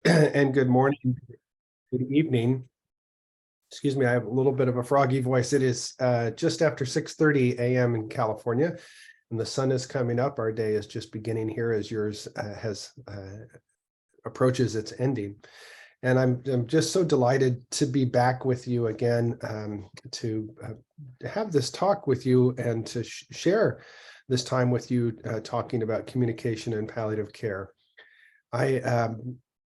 and good morning, good evening. Excuse me, I have a little bit of a froggy voice. It is just after 6:30 a.m. in California, and the sun is coming up. Our day is just beginning here as yours has approaches its ending. And I'm just so delighted to be back with you again, to have this talk with you and to share this time with you, talking about communication and palliative care. I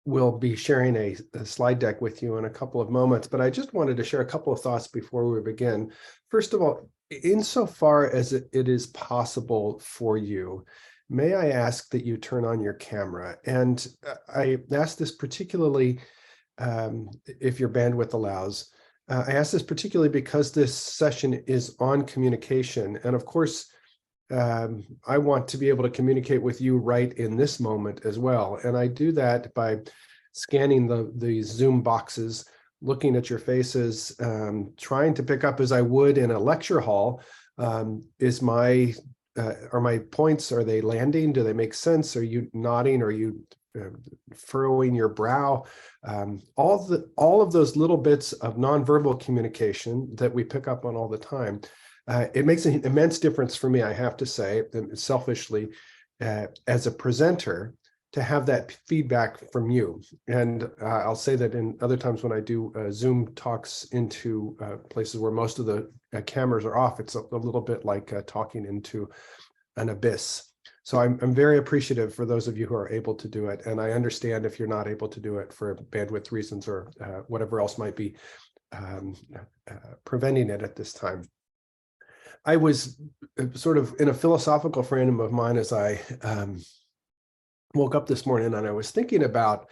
will be sharing a slide deck with you in a couple of moments, but I just wanted to share a couple of thoughts before we begin. First of all, insofar as it is possible for you, may I ask that you turn on your camera? And I ask this particularly if your bandwidth allows. I ask this particularly because this session is on communication. And of course, I want to be able to communicate with you right in this moment as well. And I do that by scanning the Zoom boxes, looking at your faces, trying to pick up as I would in a lecture hall. Are my points, are they landing? Do they make sense? Are you nodding? Are you furrowing your brow? All of those little bits of nonverbal communication that we pick up on all the time. It makes an immense difference for me, I have to say, selfishly, as a presenter, to have that feedback from you. And I'll say that in other times when I do Zoom talks into places where most of the cameras are off, it's a little bit like talking into an abyss. So I'm very appreciative for those of you who are able to do it. And I understand if you're not able to do it for bandwidth reasons or whatever else might be preventing it at this time. I was sort of in a philosophical frame of mind as I woke up this morning, and I was thinking about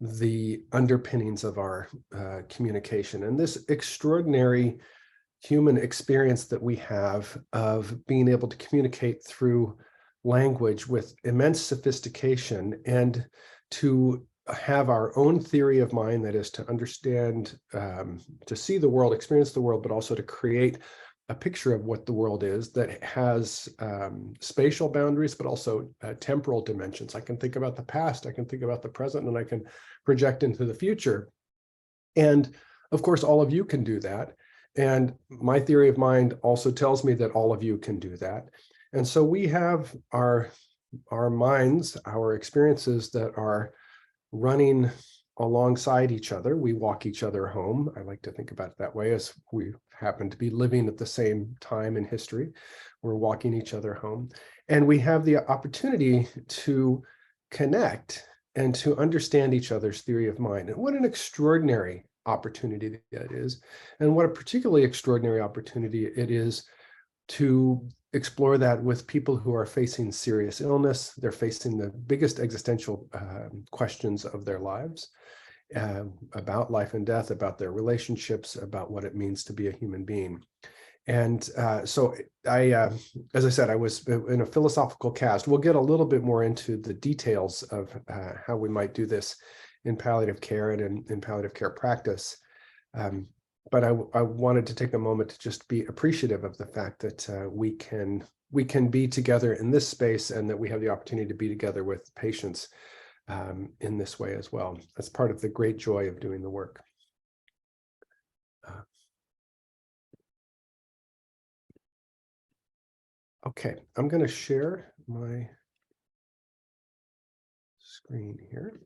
the underpinnings of our communication and this extraordinary human experience that we have of being able to communicate through language with immense sophistication, and to have our own theory of mind, that is to understand, to see the world, experience the world, but also to create a picture of what the world is that has spatial boundaries, but also temporal dimensions. I can think about the past, I can think about the present, and I can project into the future. And of course, all of you can do that. And my theory of mind also tells me that all of you can do that. And so we have our minds, our experiences that are running alongside each other. We walk each other home. I like to think about it that way, as we happen to be living at the same time in history. We're walking each other home. And we have the opportunity to connect and to understand each other's theory of mind. And what an extraordinary opportunity that is. And what a particularly extraordinary opportunity it is to explore that with people who are facing serious illness. They're facing the biggest existential questions of their lives, about life and death, about their relationships, about what it means to be a human being. And so as I said, I was in a philosophical cast. We'll get a little bit more into the details of how we might do this in palliative care and in palliative care practice. But I wanted to take a moment to just be appreciative of the fact that we can be together in this space, and that we have the opportunity to be together with patients in this way as well. That's part of the great joy of doing the work. Okay, I'm going to share my screen here.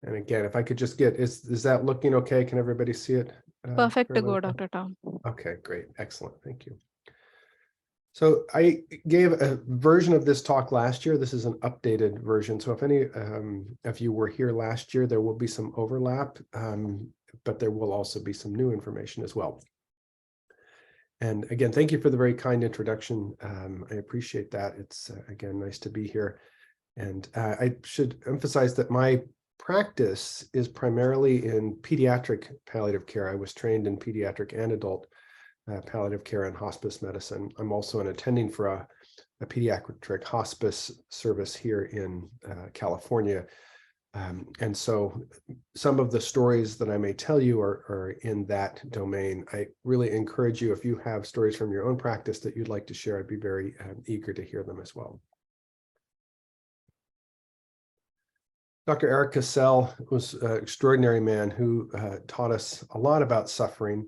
And again, if I could just get, is that looking okay? Can everybody see it? Perfect to go, Dr. Tom. Okay, great. Excellent. Thank you. So I gave a version of this talk last year. This is an updated version. So if any of you were here last year, there will be some overlap, but there will also be some new information as well. And again, thank you for the very kind introduction. I appreciate that. It's, again, nice to be here. And I should emphasize that my practice is primarily in pediatric palliative care. I was trained in pediatric and adult palliative care and hospice medicine. I'm also an attending for a pediatric hospice service here in California, And so some of the stories that I may tell you are in that domain. I really encourage you, if you have stories from your own practice that you'd like to share, I'd be very eager to hear them as well. Dr. Eric Cassell was an extraordinary man who taught us a lot about suffering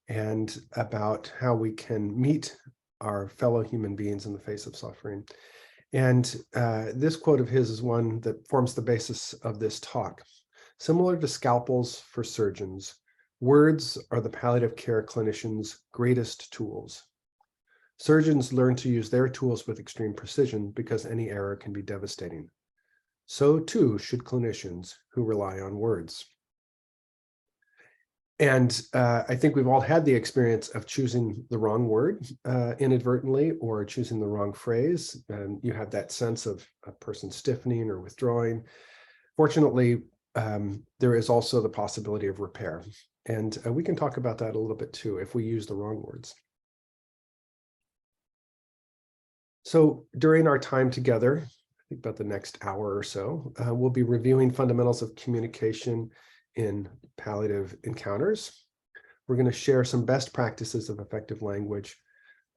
and about how we can meet our fellow human beings in the face of suffering. And this quote of his is one that forms the basis of this talk. Similar to scalpels for surgeons, words are the palliative care clinicians' greatest tools. Surgeons learn to use their tools with extreme precision because any error can be devastating. So too should clinicians who rely on words. And I think we've all had the experience of choosing the wrong word inadvertently, or choosing the wrong phrase. And you have that sense of a person stiffening or withdrawing. Fortunately, there is also the possibility of repair. And we can talk about that a little bit too, if we use the wrong words. So during our time together, I think about the next hour or so, we'll be reviewing fundamentals of communication in palliative encounters. We're going to share some best practices of effective language,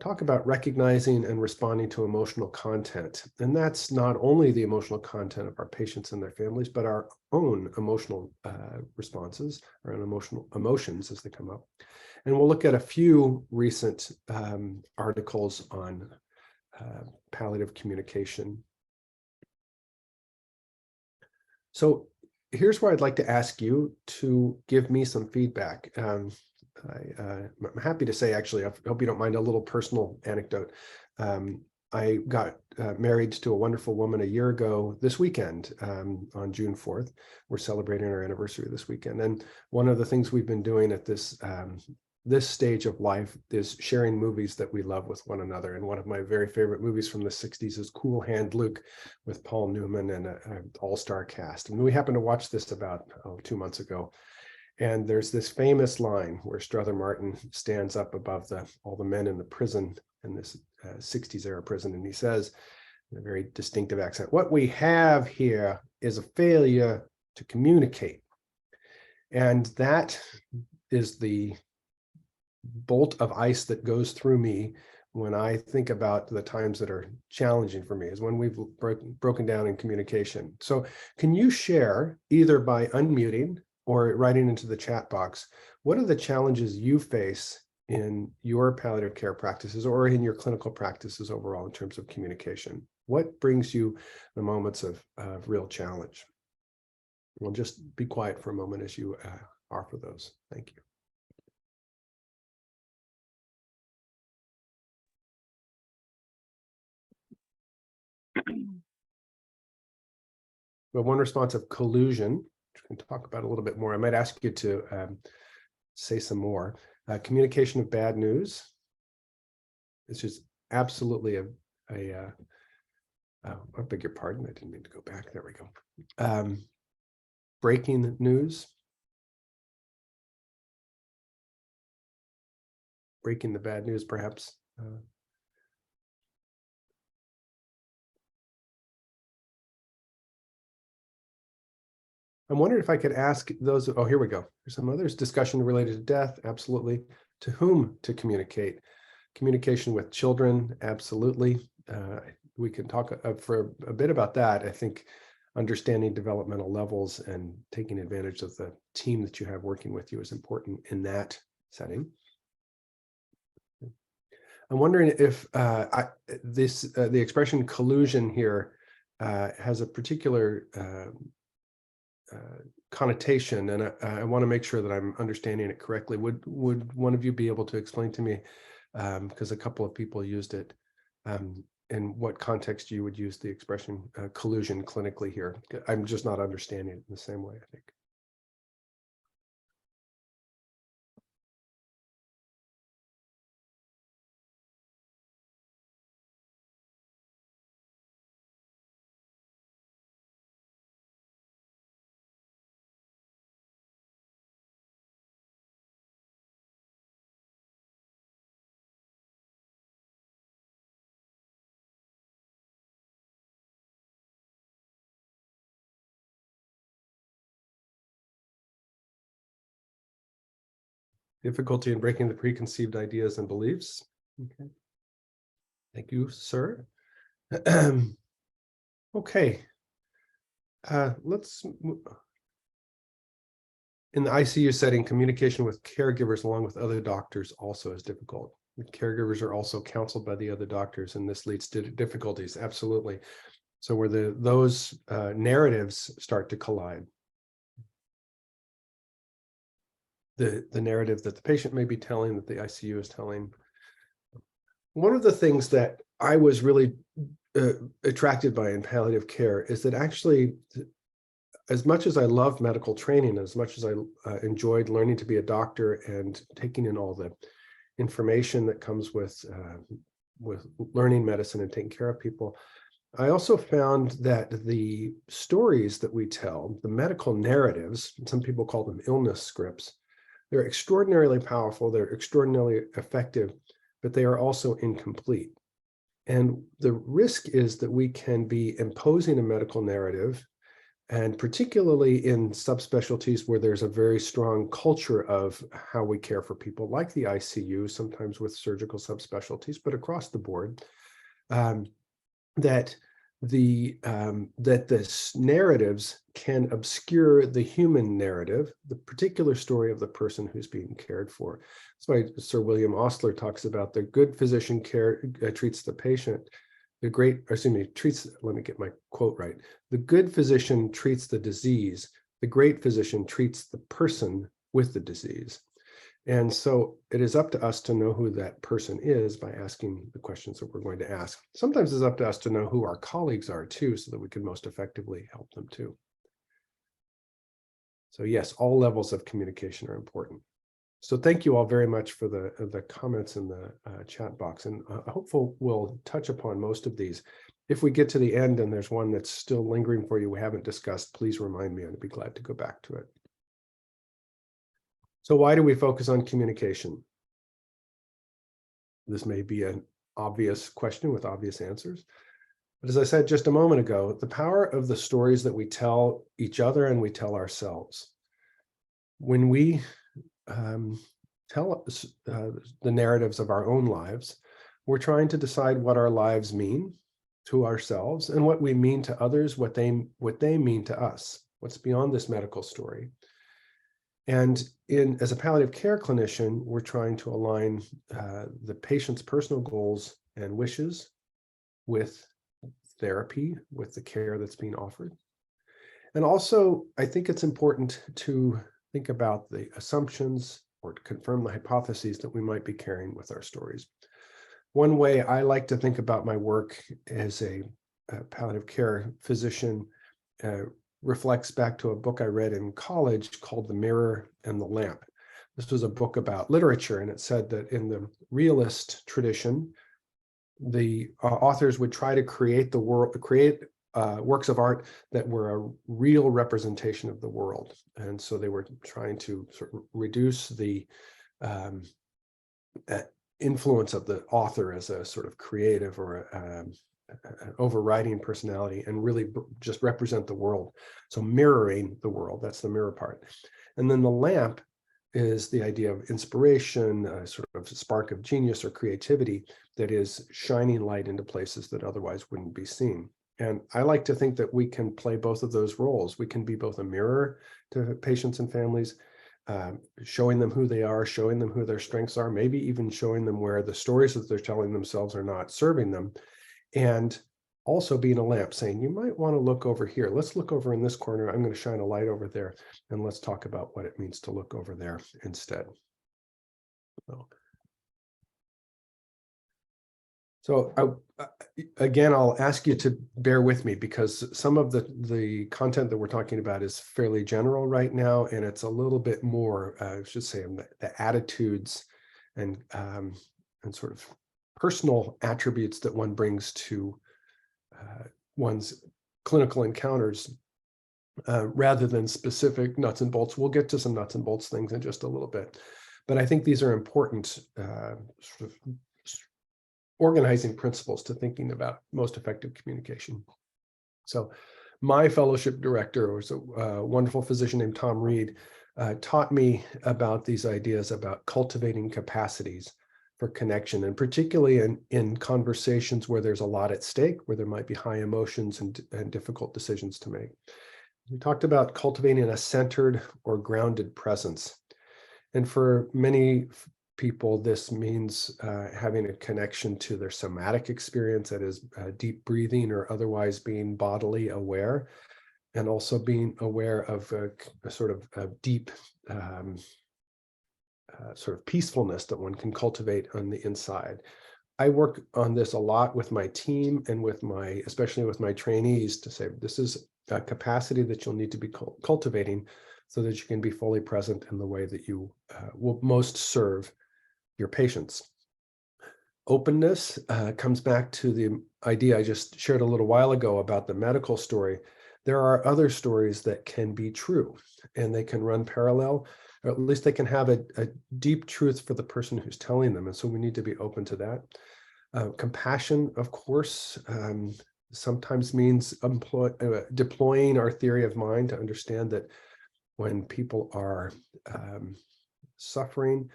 talk about recognizing and responding to emotional content. And that's not only the emotional content of our patients and their families, but our own emotional responses, our own emotions as they come up. And we'll look at a few recent articles on palliative communication. So here's where I'd like to ask you to give me some feedback. I'm happy to say, actually, I hope you don't mind a little personal anecdote. I got married to a wonderful woman a year ago this weekend, on June 4th. We're celebrating our anniversary this weekend. And one of the things we've been doing at this stage of life is sharing movies that we love with one another. And one of my very favorite movies from the 60s is Cool Hand Luke with Paul Newman and an all-star cast. And we happened to watch this about 2 months ago. And there's this famous line where Strother Martin stands up above all the men in the prison, in this 60s era prison, and he says, in a very distinctive accent, "What we have here is a failure to communicate." And that is the bolt of ice that goes through me when I think about the times that are challenging for me, is when we've broken down in communication. So can you share, either by unmuting or writing into the chat box, what are the challenges you face in your palliative care practices or in your clinical practices overall in terms of communication? What brings you the moments of real challenge? We'll just be quiet for a moment as you offer those. Thank you. We have one response of collusion, which we can talk about a little bit more. I might ask you to say some more. Communication of bad news. It's just absolutely I beg your pardon, I didn't mean to go back. There we go. Breaking news. Breaking the bad news, perhaps. I'm wondering if I could ask those. Oh, here we go. There's some others. Discussion related to death. Absolutely. To whom to communicate? Communication with children. Absolutely. We can talk for a bit about that. I think understanding developmental levels and taking advantage of the team that you have working with you is important in that setting. I'm wondering if the expression collusion here has a particular connotation, and I want to make sure that I'm understanding it correctly. Would one of you be able to explain to me, because a couple of people used it, in what context you would use the expression collusion clinically here? I'm just not understanding it in the same way, I think. Difficulty in breaking the preconceived ideas and beliefs. Okay. Thank you, sir. Okay. In the ICU setting, communication with caregivers along with other doctors also is difficult. The caregivers are also counseled by the other doctors, and this leads to difficulties. Absolutely. So where those narratives start to collide. The narrative that the patient may be telling, that the ICU is telling. One of the things that I was really attracted by in palliative care is that actually, as much as I loved medical training, as much as I enjoyed learning to be a doctor and taking in all the information that comes with learning medicine and taking care of people, I also found that the stories that we tell, the medical narratives, some people call them illness scripts, they're extraordinarily powerful, they're extraordinarily effective, but they are also incomplete. And the risk is that we can be imposing a medical narrative, and particularly in subspecialties where there's a very strong culture of how we care for people, like the ICU, sometimes with surgical subspecialties, but across the board, that the narratives can obscure the human narrative, the particular story of the person who's being cared for. That's why Sir William Osler talks about the good physician treats the patient. Let me get my quote right. The good physician treats the disease. The great physician treats the person with the disease. And so it is up to us to know who that person is by asking the questions that we're going to ask. Sometimes it's up to us to know who our colleagues are too, so that we can most effectively help them too. So yes, all levels of communication are important. So thank you all very much for the comments in the chat box, and hopefully we'll touch upon most of these. If we get to the end and there's one that's still lingering for you we haven't discussed, please remind me and I'd be glad to go back to it. So why do we focus on communication? This may be an obvious question with obvious answers. But as I said just a moment ago, the power of the stories that we tell each other and we tell ourselves. When we tell the narratives of our own lives, we're trying to decide what our lives mean to ourselves and what we mean to others, what they mean to us, what's beyond this medical story. And as a palliative care clinician, we're trying to align the patient's personal goals and wishes with therapy, with the care that's being offered. And also, I think it's important to think about the assumptions or to confirm the hypotheses that we might be carrying with our stories. One way I like to think about my work as a palliative care physician reflects back to a book I read in college called The Mirror and the Lamp. This was a book about literature, and it said that in the realist tradition, the authors would try to create works of art that were a real representation of the world. And so they were trying to sort of reduce the influence of the author as a sort of creative or an overriding personality and really just represent the world. So mirroring the world, that's the mirror part. And then the lamp is the idea of inspiration, a sort of spark of genius or creativity that is shining light into places that otherwise wouldn't be seen. And I like to think that we can play both of those roles. We can be both a mirror to patients and families, showing them who they are, showing them who their strengths are, maybe even showing them where the stories that they're telling themselves are not serving them. And also being a lamp, saying, you might want to look over here. Let's look over in this corner. I'm going to shine a light over there, and let's talk about what it means to look over there instead. So again, I'll ask you to bear with me because some of the content that we're talking about is fairly general right now, and it's a little bit more, I should say, the attitudes and sort of personal attributes that one brings to one's clinical encounters rather than specific nuts and bolts. We'll get to some nuts and bolts things in just a little bit, but I think these are important sort of organizing principles to thinking about most effective communication. So my fellowship director was a wonderful physician named Tom Reed, taught me about these ideas about cultivating capacities for connection, and particularly in conversations where there's a lot at stake, where there might be high emotions and difficult decisions to make. We talked about cultivating a centered or grounded presence. And for many people, this means having a connection to their somatic experience, that is deep breathing or otherwise being bodily aware, and also being aware of a sort of a deep sort of peacefulness that one can cultivate on the inside. I work on this a lot with my team and with especially with my trainees, to say this is a capacity that you'll need to be cultivating so that you can be fully present in the way that you will most serve your patients. Openness comes back to the idea I just shared a little while ago about the medical story. There are other stories that can be true, and they can run parallel, or at least they can have a deep truth for the person who's telling them. And so we need to be open to that. Compassion, of course, sometimes means deploying our theory of mind to understand that when people are suffering,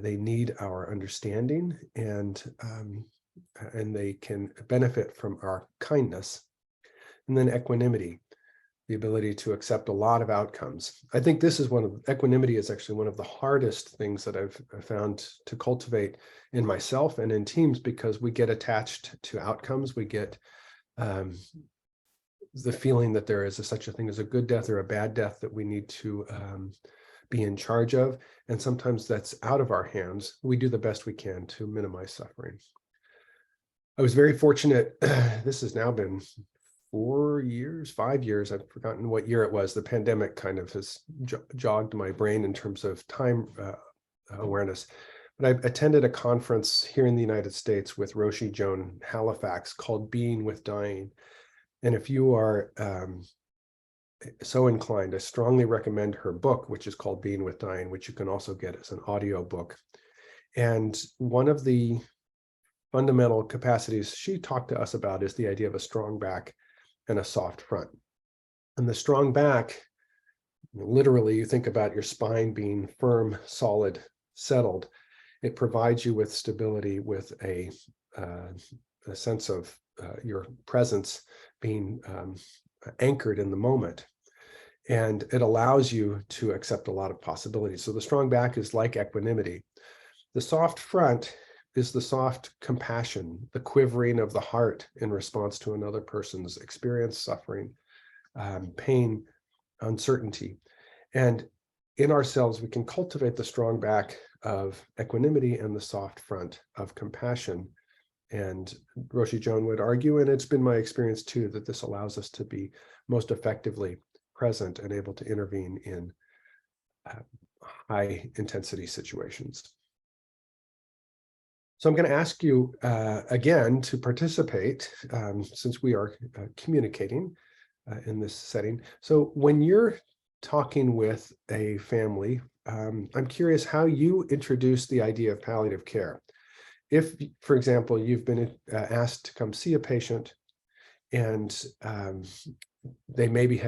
they need our understanding, and they can benefit from our kindness. And then equanimity, the ability to accept a lot of outcomes. I think this is equanimity is actually one of the hardest things that I've found to cultivate in myself and in teams, because we get attached to outcomes. We get the feeling that there is such a thing as a good death or a bad death that we need to be in charge of. And sometimes that's out of our hands. We do the best we can to minimize suffering. I was very fortunate. This has now been 5 years. I've forgotten what year it was. The pandemic kind of has jogged my brain in terms of time awareness. But I attended a conference here in the United States with Roshi Joan Halifax called Being with Dying. And if you are so inclined, I strongly recommend her book, which is called Being with Dying, which you can also get as an audio book. And one of the fundamental capacities she talked to us about is the idea of a strong back and a soft front. And the strong back, literally, you think about your spine being firm, solid, settled. It provides you with stability, with a sense of your presence being anchored in the moment. And it allows you to accept a lot of possibilities. So the strong back is like equanimity. The soft front is the soft compassion, the quivering of the heart in response to another person's experience, suffering, pain, uncertainty. And in ourselves, we can cultivate the strong back of equanimity and the soft front of compassion. And Roshi Joan would argue, and it's been my experience too, that this allows us to be most effectively present and able to intervene in high intensity situations. So I'm going to ask you again to participate, since we are communicating in this setting. So when you're talking with a family, I'm curious how you introduce the idea of palliative care. If, for example, you've been asked to come see a patient and they maybe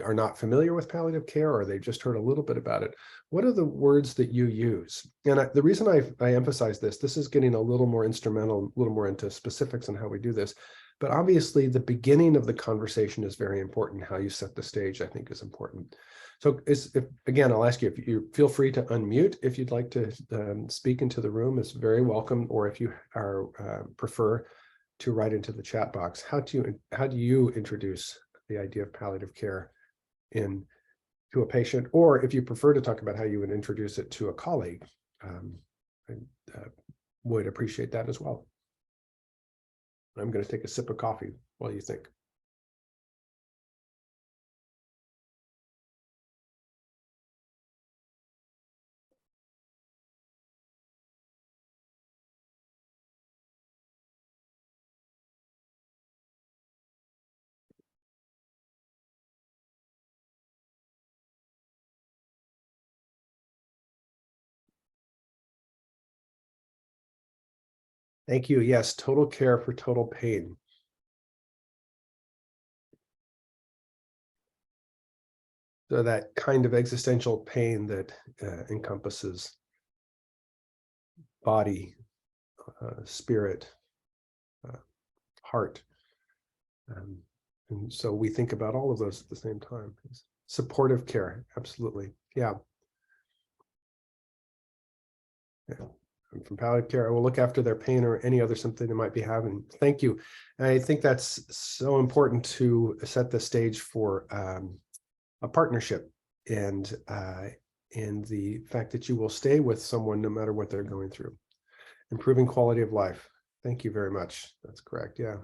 are not familiar with palliative care, or they've just heard a little bit about it, what are the words that you use? And the reason I emphasize this is getting a little more instrumental, a little more into specifics on how we do this. But obviously, the beginning of the conversation is very important. How you set the stage, I think, is important. So again, I'll ask you, if you feel free to unmute if you'd like to speak into the room, it's very welcome. Or if you prefer to write into the chat box, how do you introduce the idea of palliative care to a patient? Or if you prefer to talk about how you would introduce it to a colleague, I would appreciate that as well. I'm going to take a sip of coffee while you think. Thank you. Yes, total care for total pain. So that kind of existential pain that encompasses body, spirit, heart. And so we think about all of those at the same time. Supportive care, absolutely. Yeah. And from palliative care, I will look after their pain or any other symptom they might be having. Thank you. And I think that's so important to set the stage for a partnership and the fact that you will stay with someone no matter what they're going through. Improving quality of life. Thank you very much. That's correct. Yeah.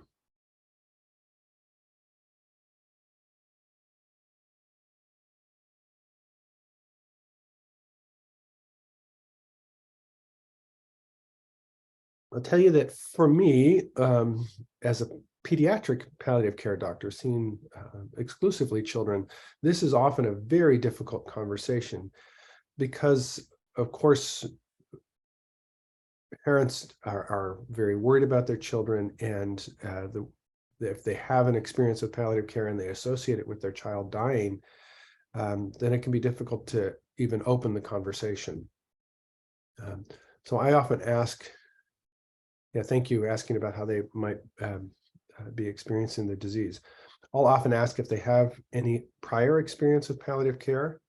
I'll tell you that for me, as a pediatric palliative care doctor, seeing exclusively children, this is often a very difficult conversation because, of course, parents are very worried about their children, and if they have an experience with palliative care and they associate it with their child dying, then it can be difficult to even open the conversation. So I often ask, yeah, thank you, asking about how they might be experiencing the disease. I'll often ask if they have any prior experience with palliative care,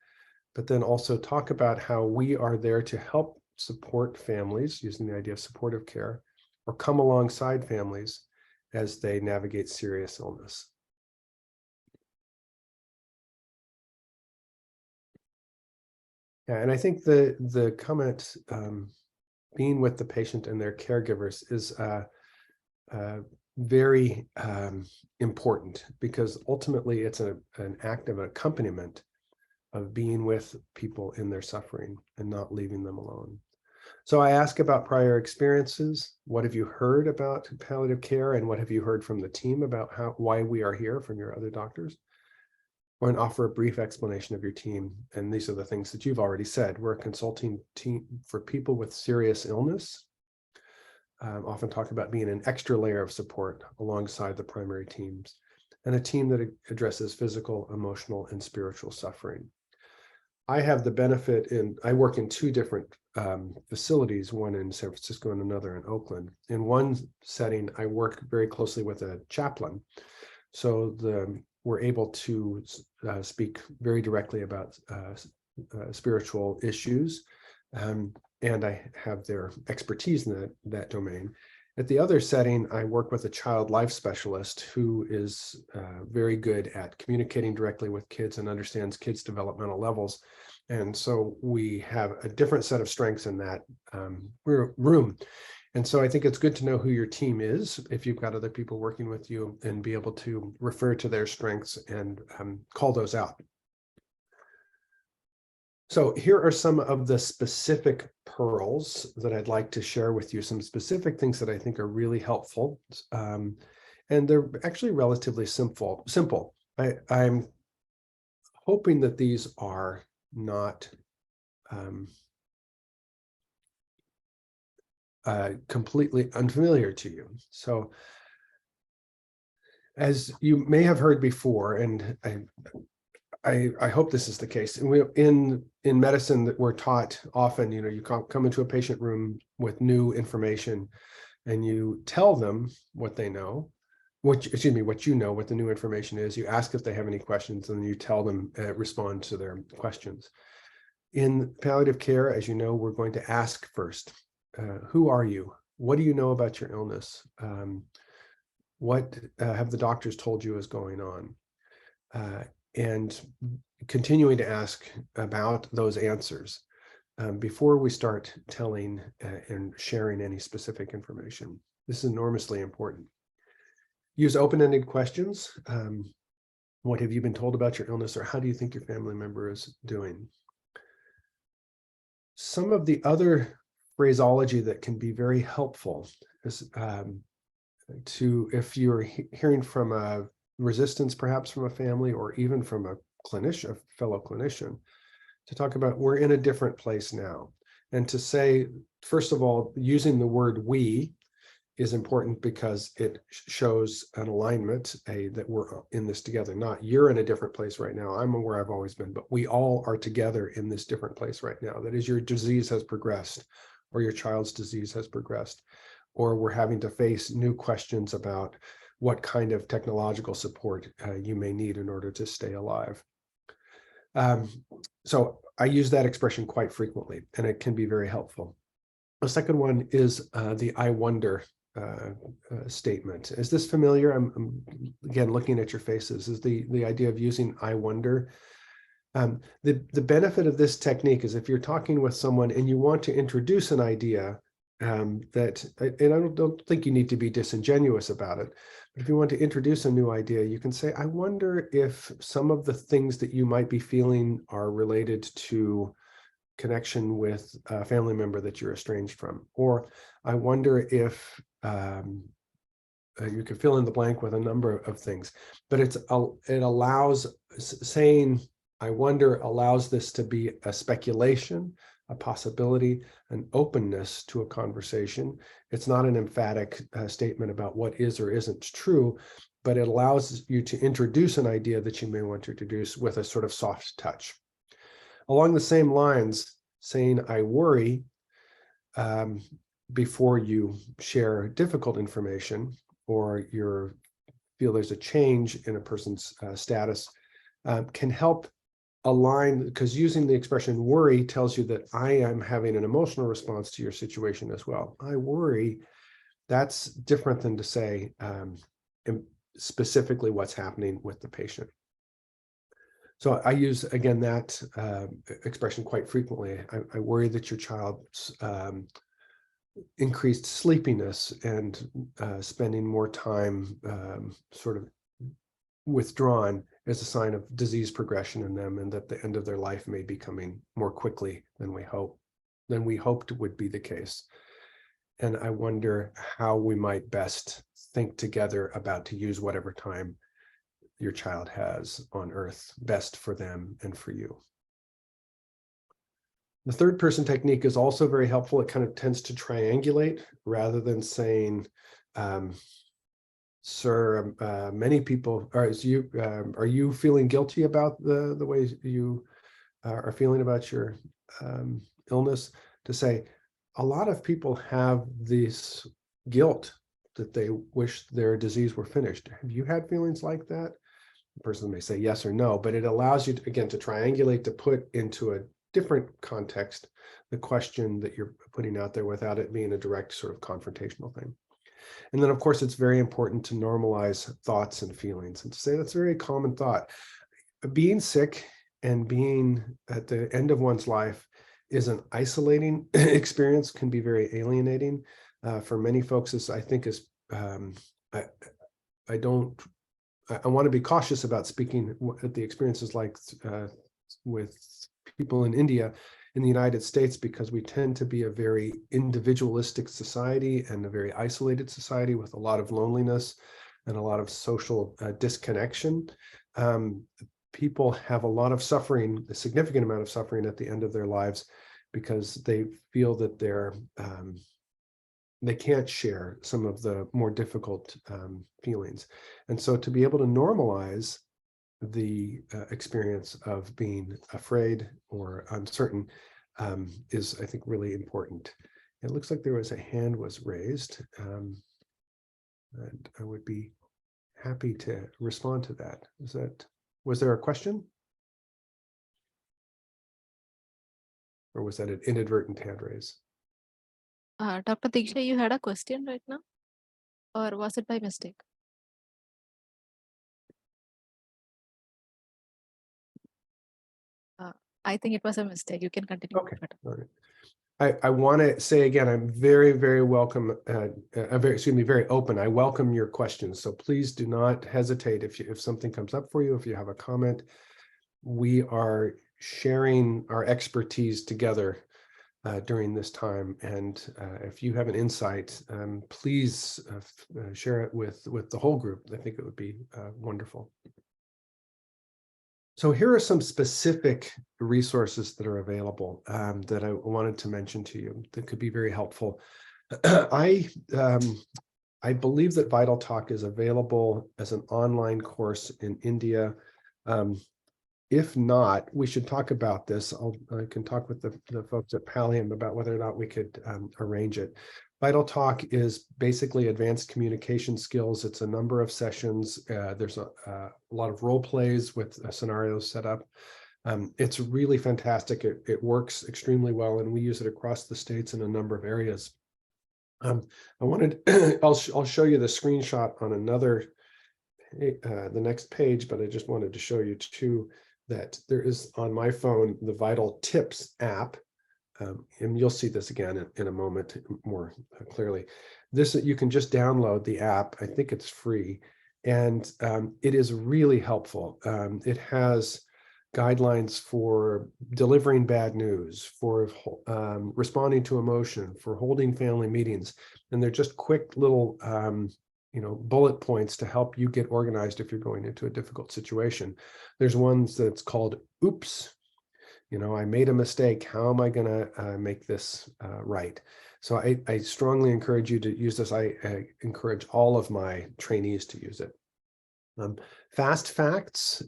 but then also talk about how we are there to help support families using the idea of supportive care, or come alongside families as they navigate serious illness. Yeah, and I think the comment, being with the patient and their caregivers, is very important, because ultimately it's an act of accompaniment of being with people in their suffering and not leaving them alone. So I ask about prior experiences. What have you heard about palliative care, and what have you heard from the team about why we are here from your other doctors? And offer a brief explanation of your team. And these are the things that you've already said. We're a consulting team for people with serious illness. Often talk about being an extra layer of support alongside the primary teams, and a team that addresses physical, emotional, and spiritual suffering. I have the benefit I work in two different facilities, one in San Francisco and another in Oakland. In one setting, I work very closely with a chaplain. So we're able to speak very directly about spiritual issues, and I have their expertise in that domain. At the other setting, I work with a child life specialist who is very good at communicating directly with kids and understands kids' developmental levels. And so we have a different set of strengths in that room. And so I think it's good to know who your team is, if you've got other people working with you, and be able to refer to their strengths and call those out. So here are some of the specific pearls that I'd like to share with you, some specific things that I think are really helpful. And they're actually relatively simple. I'm hoping that these are not completely unfamiliar to you. So as you may have heard before, and I hope this is the case, in medicine that we're taught often, you come into a patient room with new information, and you tell them what they know, what you know, what the new information is. You ask if they have any questions, and then you tell them, respond to their questions. In palliative care, as you know, we're going to ask first, who are you? What do you know about your illness? What have the doctors told you is going on? And continuing to ask about those answers before we start telling and sharing any specific information. This is enormously important. Use open-ended questions. What have you been told about your illness, or how do you think your family member is doing? Some of the other phraseology that can be very helpful is if you're hearing from a resistance, perhaps from a family, or even from a clinician, a fellow clinician, to talk about, we're in a different place now. And to say, first of all, using the word we is important because it shows an alignment, that we're in this together. Not you're in a different place right now, I'm where I've always been, but we all are together in this different place right now. That is, your disease has progressed, or your child's disease has progressed, or we're having to face new questions about what kind of technological support you may need in order to stay alive. So I use that expression quite frequently, and it can be very helpful. The second one is the I wonder statement. Is this familiar? I'm again looking at your faces. Is the idea of using I wonder. The benefit of this technique is if you're talking with someone and you want to introduce an idea, and I don't think you need to be disingenuous about it, but if you want to introduce a new idea, you can say, I wonder if some of the things that you might be feeling are related to connection with a family member that you're estranged from, or I wonder if you could fill in the blank with a number of things, but it allows, saying I wonder allows this to be a speculation, a possibility, an openness to a conversation. It's not an emphatic statement about what is or isn't true, but it allows you to introduce an idea that you may want to introduce with a sort of soft touch. Along the same lines, saying I worry before you share difficult information, or you feel there's a change in a person's status, can help align, because using the expression worry tells you that I am having an emotional response to your situation as well. I worry, that's different than to say specifically what's happening with the patient. So I use, again, that expression quite frequently. I worry that your child's increased sleepiness and spending more time sort of withdrawn is a sign of disease progression in them, and that the end of their life may be coming more quickly than we hoped would be the case. And I wonder how we might best think together about to use whatever time your child has on earth best for them and for you. The third person technique is also very helpful. It kind of tends to triangulate rather than saying, sir, many people, are you feeling guilty about the way you are feeling about your illness? To say, a lot of people have this guilt that they wish their disease were finished. Have you had feelings like that? The person may say yes or no, but it allows you to, again, to triangulate, to put into a different context the question that you're putting out there without it being a direct sort of confrontational thing. And then, of course, it's very important to normalize thoughts and feelings and to say that's a very common thought. Being sick and being at the end of one's life is an isolating experience, can be very alienating. For many folks, this, I think, is, I want to be cautious about speaking at the experiences like with people in India, in the United States, because we tend to be a very individualistic society and a very isolated society with a lot of loneliness and a lot of social disconnection. People have a lot of suffering, a significant amount of suffering at the end of their lives, because they feel that they can't share some of the more difficult feelings. And so to be able to normalize the experience of being afraid or uncertain is, I think, really important. It looks like there was a hand was raised, and I would be happy to respond to that. Was there a question? Or was that an inadvertent hand raise? Dr. Diksha, you had a question right now? Or was it by mistake? I think it was a mistake. You can continue. Okay. All right. I want to say again, I'm very, very welcome, very open. I welcome your questions. So please do not hesitate if something comes up for you, if you have a comment. We are sharing our expertise together during this time. And if you have an insight, please share it with the whole group. I think it would be wonderful. So here are some specific resources that are available that I wanted to mention to you that could be very helpful. I I believe that Vital Talk is available as an online course in India. If not, we should talk about this. I can talk with the folks at Pallium about whether or not we could arrange it. Vital Talk is basically advanced communication skills. It's a number of sessions. There's a lot of role plays with scenarios set up. It's really fantastic. It works extremely well, and we use it across the states in a number of areas. I wanted, I'll show you the screenshot on another, the next page, but I just wanted to show you too that there is on my phone the Vital Tips app, and you'll see this again in a moment more clearly. This, you can just download the app. I think it's free, and it is really helpful. It has guidelines for delivering bad news, for responding to emotion, for holding family meetings, and they're just quick little bullet points to help you get organized if you're going into a difficult situation. There's ones that's called oops, I made a mistake, how am I going to make this right? So I strongly encourage you to use this. I encourage all of my trainees to use it. Fast Facts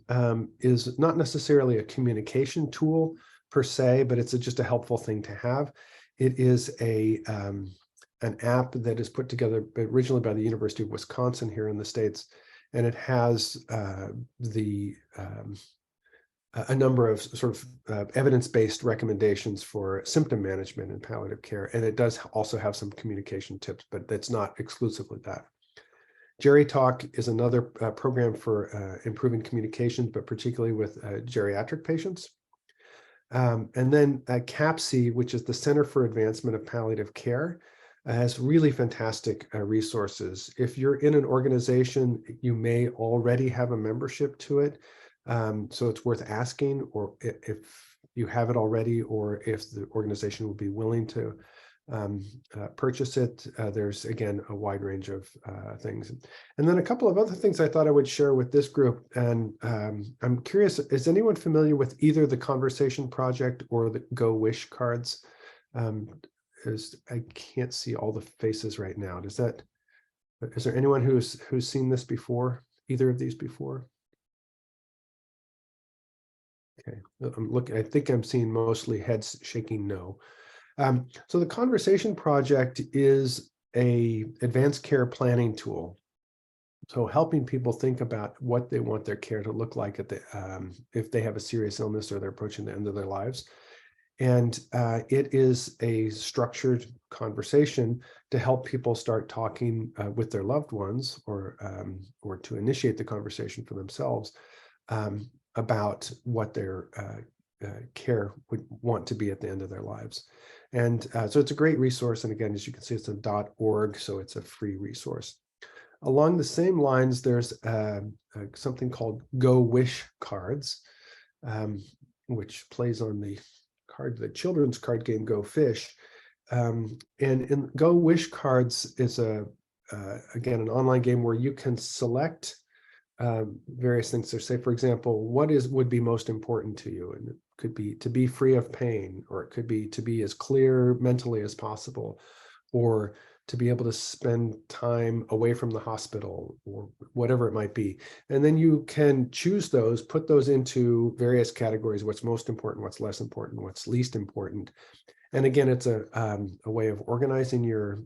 is not necessarily a communication tool per se, but it's just a helpful thing to have. It is an app that is put together originally by the University of Wisconsin here in the States, and it has a number of sort of evidence-based recommendations for symptom management and palliative care, and it does also have some communication tips, but that's not exclusively that. Geri Talk is another program for improving communication, but particularly with geriatric patients. And then CAPC, which is the Center for Advancement of Palliative Care, has really fantastic resources. If you're in an organization, you may already have a membership to it. So it's worth asking, or if you have it already, or if the organization will be willing to purchase it. There's, again, a wide range of things. And then a couple of other things I thought I would share with this group. And I'm curious, is anyone familiar with either the Conversation Project or the Go Wish cards? I can't see all the faces right now. Is there anyone who's seen this before, either of these before? Okay, I think I'm seeing mostly heads shaking no. So the Conversation Project is a advanced care planning tool. So helping people think about what they want their care to look like at if they have a serious illness or they're approaching the end of their lives. And it is a structured conversation to help people start talking with their loved ones, or to initiate the conversation for themselves about what their care would want to be at the end of their lives. And so it's a great resource. And again, as you can see, it's a .org, so it's a free resource. Along the same lines, there's something called Go Wish cards, which plays on the children's card game Go Fish. And in Go Wish cards is again, an online game where you can select various things. So say, for example, what would be most important to you? And it could be to be free of pain, or it could be to be as clear mentally as possible, or to be able to spend time away from the hospital, or whatever it might be. And then you can choose those, put those into various categories: what's most important, what's less important, what's least important. And again, it's a way of organizing your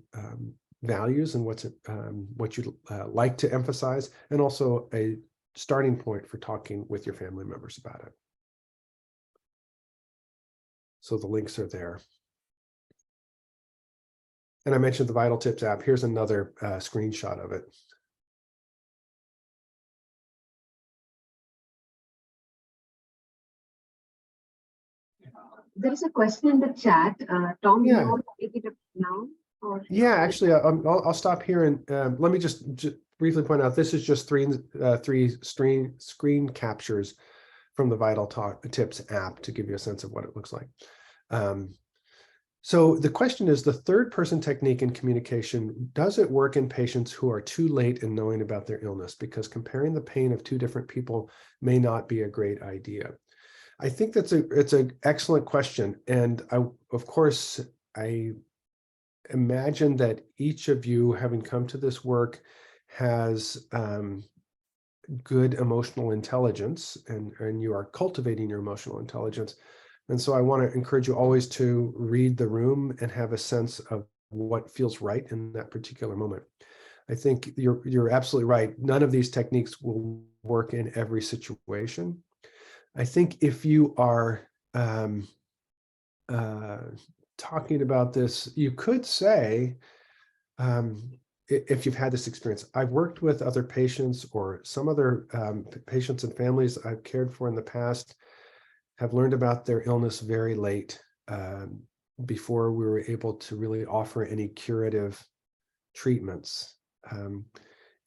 values and what you'd like to emphasize, and also a starting point for talking with your family members about it. So the links are there. And I mentioned the Vital Tips app. Here's another screenshot of it. There is a question in the chat. Tom, Yeah. you want to take it up now? Or... Yeah, actually, I'll stop here and let me just briefly point out, this is just three screen captures from the Vital Tips app to give you a sense of what it looks like. So the question is, the third person technique in communication, does it work in patients who are too late in knowing about their illness? Because comparing the pain of two different people may not be a great idea. I think it's an excellent question. And of course, I imagine that each of you, having come to this work, has good emotional intelligence, and you are cultivating your emotional intelligence. And so I want to encourage you always to read the room and have a sense of what feels right in that particular moment. I think you're absolutely right. None of these techniques will work in every situation. I think if you are talking about this, you could say, if you've had this experience, I've worked with other patients or some other patients and families I've cared for in the past, have learned about their illness very late, before we were able to really offer any curative treatments.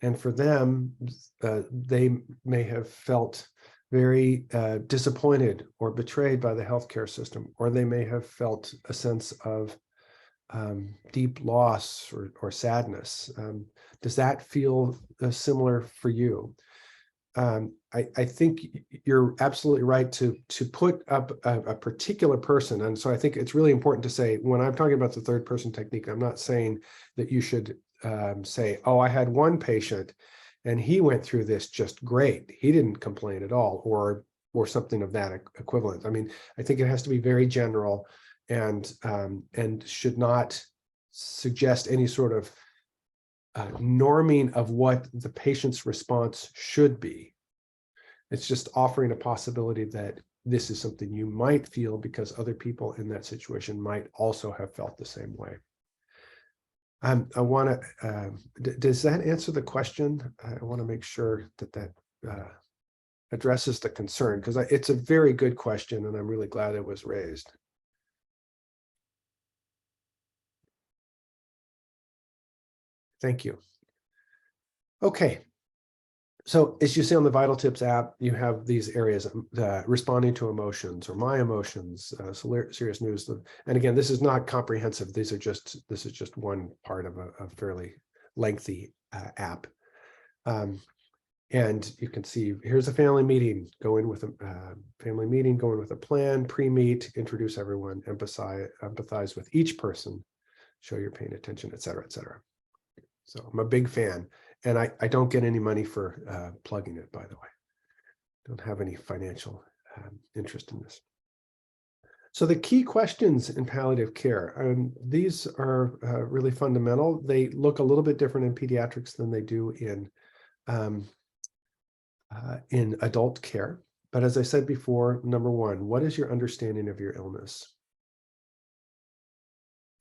And for them, they may have felt very disappointed or betrayed by the healthcare system, or they may have felt a sense of deep loss or sadness. Does that feel similar for you? I think you're absolutely right to put up a particular person. And so I think it's really important to say, when I'm talking about the third person technique, I'm not saying that you should say, oh, I had one patient and he went through this just great. He didn't complain at all, or something of that equivalent. I mean, I think it has to be very general, and should not suggest any sort of norming of what the patient's response should be. It's just offering a possibility that this is something you might feel because other people in that situation might also have felt the same way. I want to, does that answer the question? I want to make sure that addresses the concern, because it's a very good question and I'm really glad it was raised. Thank you. Okay. So as you see on the Vital Tips app, you have these areas, responding to emotions, or my emotions, serious news. And again, this is not comprehensive. This is just one part of a fairly lengthy app. And you can see, here's a family meeting, go in with a plan, pre-meet, introduce everyone, empathize with each person, show you're paying attention, et cetera, et cetera. So I'm a big fan, and I don't get any money for plugging it, by the way. Don't have any financial interest in this. So the key questions in palliative care, these are really fundamental. They look a little bit different in pediatrics than they do in adult care. But as I said before, number one, what is your understanding of your illness?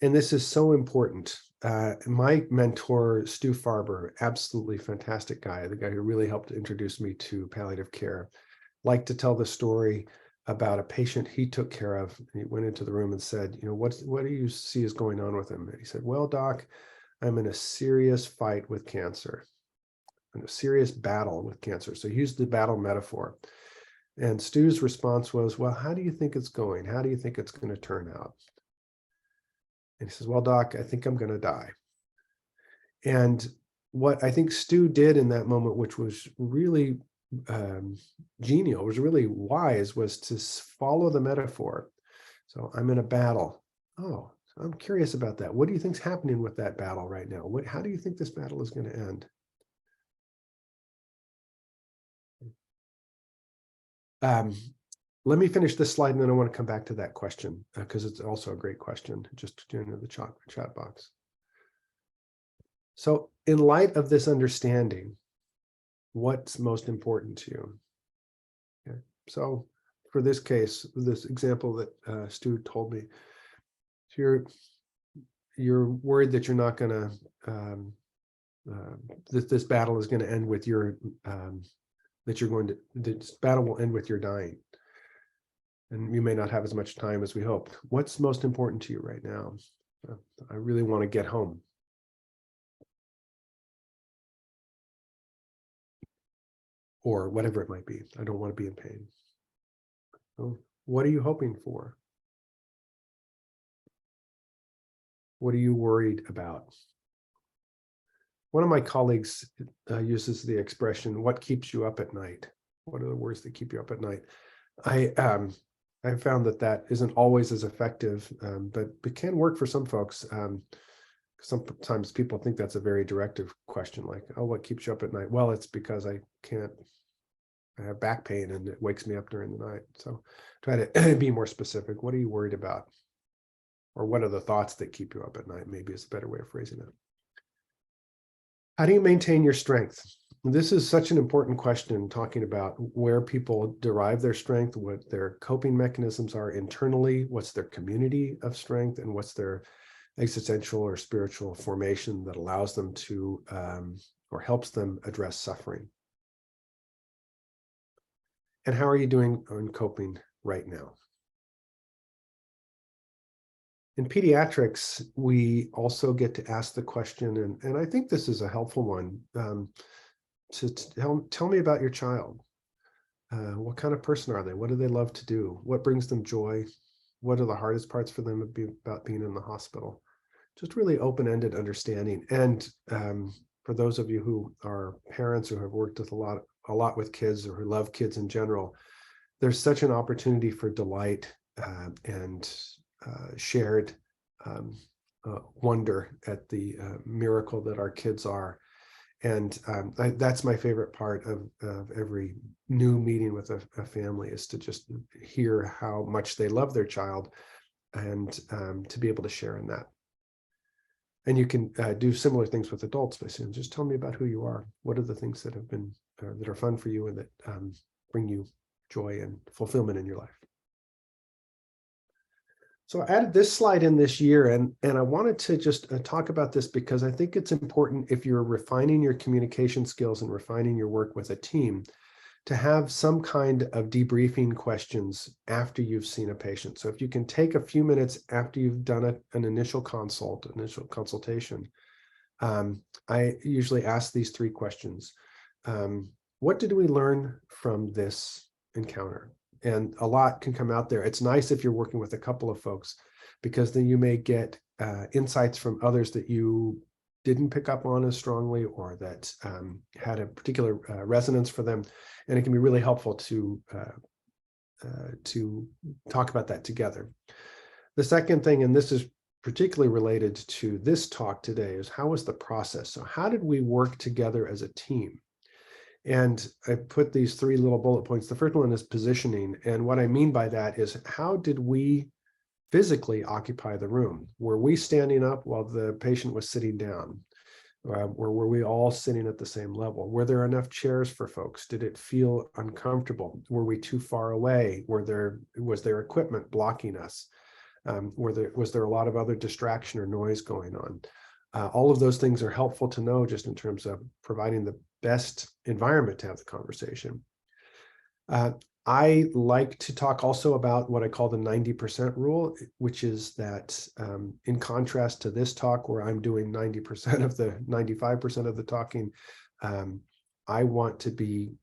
And this is so important. My mentor, Stu Farber, absolutely fantastic guy, the guy who really helped introduce me to palliative care, liked to tell the story about a patient he took care of. He went into the room and said, you know, what do you see is going on with him? And he said, well, doc, I'm in a serious fight with cancer, in a serious battle with cancer. So he used the battle metaphor. And Stu's response was, well, how do you think it's going? How do you think it's going to turn out? And he says, well, doc, I think I'm going to die. And what I think Stu did in that moment, which was really genial, was really wise, was to follow the metaphor. So I'm in a battle. Oh, I'm curious about that. What do you think's happening with that battle right now? How do you think this battle is going to end? Let me finish this slide, and then I want to come back to that question, because it's also a great question, just in the chat box. So in light of this understanding, what's most important to you? Okay. So for this case, this example that Stu told me, so you're worried that you're not going to, that this battle is going to end with your, this battle will end with your dying. And you may not have as much time as we hoped. What's most important to you right now? I really want to get home. Or whatever it might be. I don't want to be in pain. So what are you hoping for? What are you worried about? One of my colleagues uses the expression, what keeps you up at night? What are the words that keep you up at night? I found that isn't always as effective, but it can work for some folks. Sometimes people think that's a very directive question, like, oh, what keeps you up at night? Well, it's because I have back pain and it wakes me up during the night. So try to be more specific. What are you worried about? Or what are the thoughts that keep you up at night? Maybe is a better way of phrasing it. How do you maintain your strength? This is such an important question, talking about where people derive their strength, what their coping mechanisms are internally, what's their community of strength, and what's their existential or spiritual formation that allows them to or helps them address suffering. And how are you doing on coping right now? In pediatrics, we also get to ask the question, and I think this is a helpful one, to tell me about your child. What kind of person are they? What do they love to do? What brings them joy? What are the hardest parts for them about being in the hospital? Just really open-ended understanding. And for those of you who are parents who have worked with a lot with kids, or who love kids in general, there's such an opportunity for delight and shared wonder at the miracle that our kids are. And that's my favorite part of every new meeting with a family, is to just hear how much they love their child, and to be able to share in that. And you can do similar things with adults by saying, just tell me about who you are. What are the things that have been that are fun for you and that bring you joy and fulfillment in your life? So I added this slide in this year, and I wanted to just talk about this because I think it's important, if you're refining your communication skills and refining your work with a team, to have some kind of debriefing questions after you've seen a patient. So if you can take a few minutes after you've done an initial consultation, I usually ask these 3 questions. What did we learn from this encounter? And a lot can come out there. It's nice if you're working with a couple of folks, because then you may get insights from others that you didn't pick up on as strongly, or that had a particular resonance for them. And it can be really helpful to talk about that together. The second thing, and this is particularly related to this talk today, is how was the process? So how did we work together as a team? And I put these 3 little bullet points. The first one is positioning. And what I mean by that is, how did we physically occupy the room? Were we standing up while the patient was sitting down? Or were we all sitting at the same level? Were there enough chairs for folks? Did it feel uncomfortable? Were we too far away? Was there equipment blocking us? Was there a lot of other distraction or noise going on? All of those things are helpful to know, just in terms of providing the best environment to have the conversation. I like to talk also about what I call the 90% rule, which is that in contrast to this talk, where I'm doing 90% of the 95% of the talking, I want to be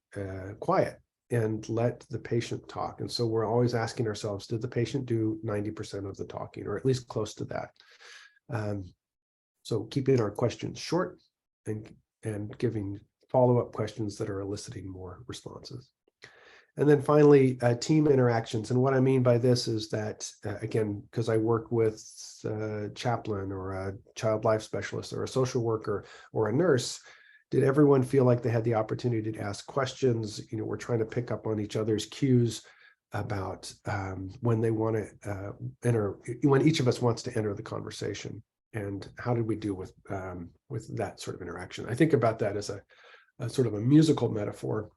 quiet and let the patient talk. And so we're always asking ourselves, did the patient do 90% of the talking, or at least close to that? So keeping our questions short and giving follow-up questions that are eliciting more responses. And then finally, team interactions. And what I mean by this is that, again, because I work with a chaplain or a child life specialist or a social worker or a nurse, did everyone feel like they had the opportunity to ask questions? You know, we're trying to pick up on each other's cues about when they want to enter, when each of us wants to enter the conversation. And how did we do with that sort of interaction? I think about that as a sort of a musical metaphor,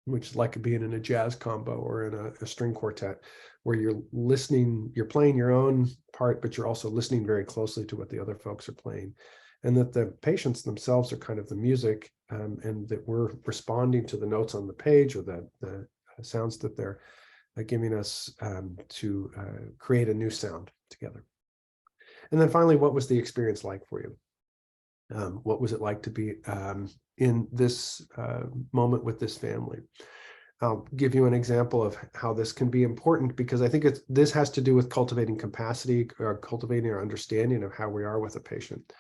which is like being in a jazz combo or in a string quartet, where you're listening, you're playing your own part, but you're also listening very closely to what the other folks are playing. And that the patients themselves are kind of the music, and that we're responding to the notes on the page, or the sounds that they're giving us to create a new sound together. And then finally, what was the experience like for you? What was it like to be in this moment with this family? I'll give you an example of how this can be important, because I think this has to do with cultivating capacity, or cultivating our understanding of how we are with a patient.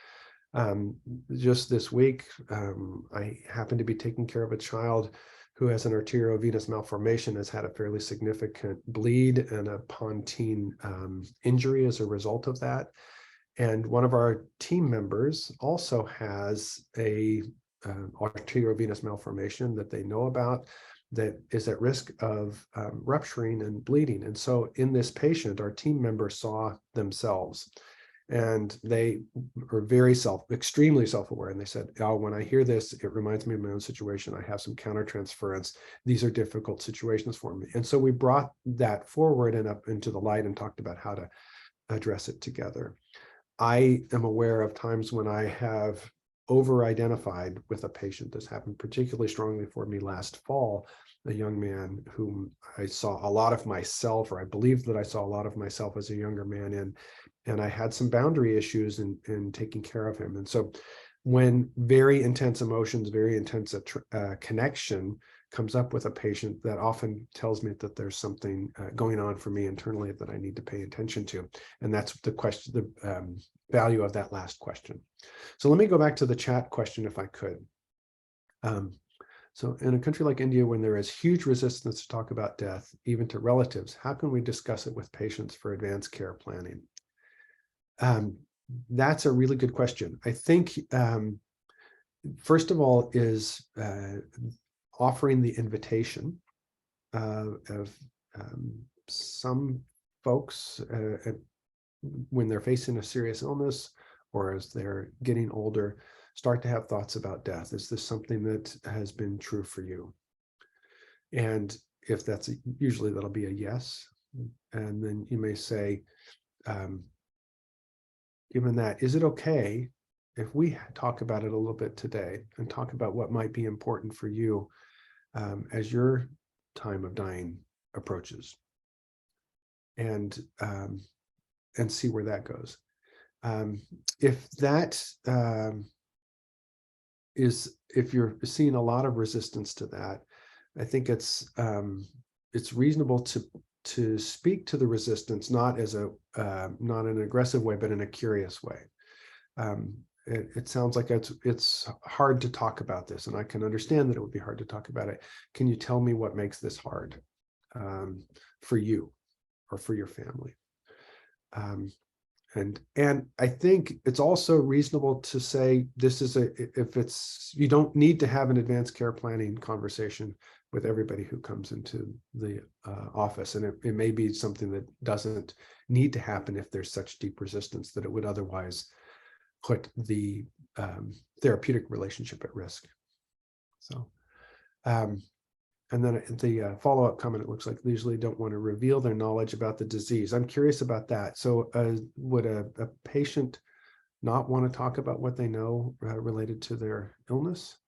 Just this week, I happened to be taking care of a child who has an arteriovenous malformation, has had a fairly significant bleed and a pontine injury as a result of that. And one of our team members also has a arteriovenous malformation that they know about that is at risk of rupturing and bleeding. And so in this patient, our team member saw themselves, and they are extremely self-aware. And they said, "Oh, when I hear this, it reminds me of my own situation. I have some countertransference. These are difficult situations for me." And so we brought that forward and up into the light and talked about how to address it together. I am aware of times when I have over-identified with a patient. This happened particularly strongly for me last fall, a young man whom I saw a lot of myself, or I believed that I saw a lot of myself as a younger man in, and I had some boundary issues in taking care of him. And so when very intense emotions, very intense connection comes up with a patient, that often tells me that there's something going on for me internally that I need to pay attention to. And that's the question, the value of that last question. So let me go back to the chat question if I could. So in a country like India, when there is huge resistance to talk about death, even to relatives, how can we discuss it with patients for advanced care planning? That's a really good question. I think, first of all, is offering the invitation of some folks when they're facing a serious illness or as they're getting older, start to have thoughts about death. Is this something that has been true for you? And if that's usually that'll be a yes. And then you may say, given that, is it okay if we talk about it a little bit today and talk about what might be important for you as your time of dying approaches, and see where that goes. If that if you're seeing a lot of resistance to that, I think it's reasonable to speak to the resistance, not as not in an aggressive way, but in a curious way. It sounds like it's hard to talk about this, and I can understand that it would be hard to talk about it. Can you tell me what makes this hard for you or for your family? And I think it's also reasonable to say this is you don't need to have an advanced care planning conversation with everybody who comes into the office, and it may be something that doesn't need to happen if there's such deep resistance that it would otherwise put the therapeutic relationship at risk. So, and then the follow-up comment, it looks like they usually don't want to reveal their knowledge about the disease. I'm curious about that. So would a patient not want to talk about what they know related to their illness?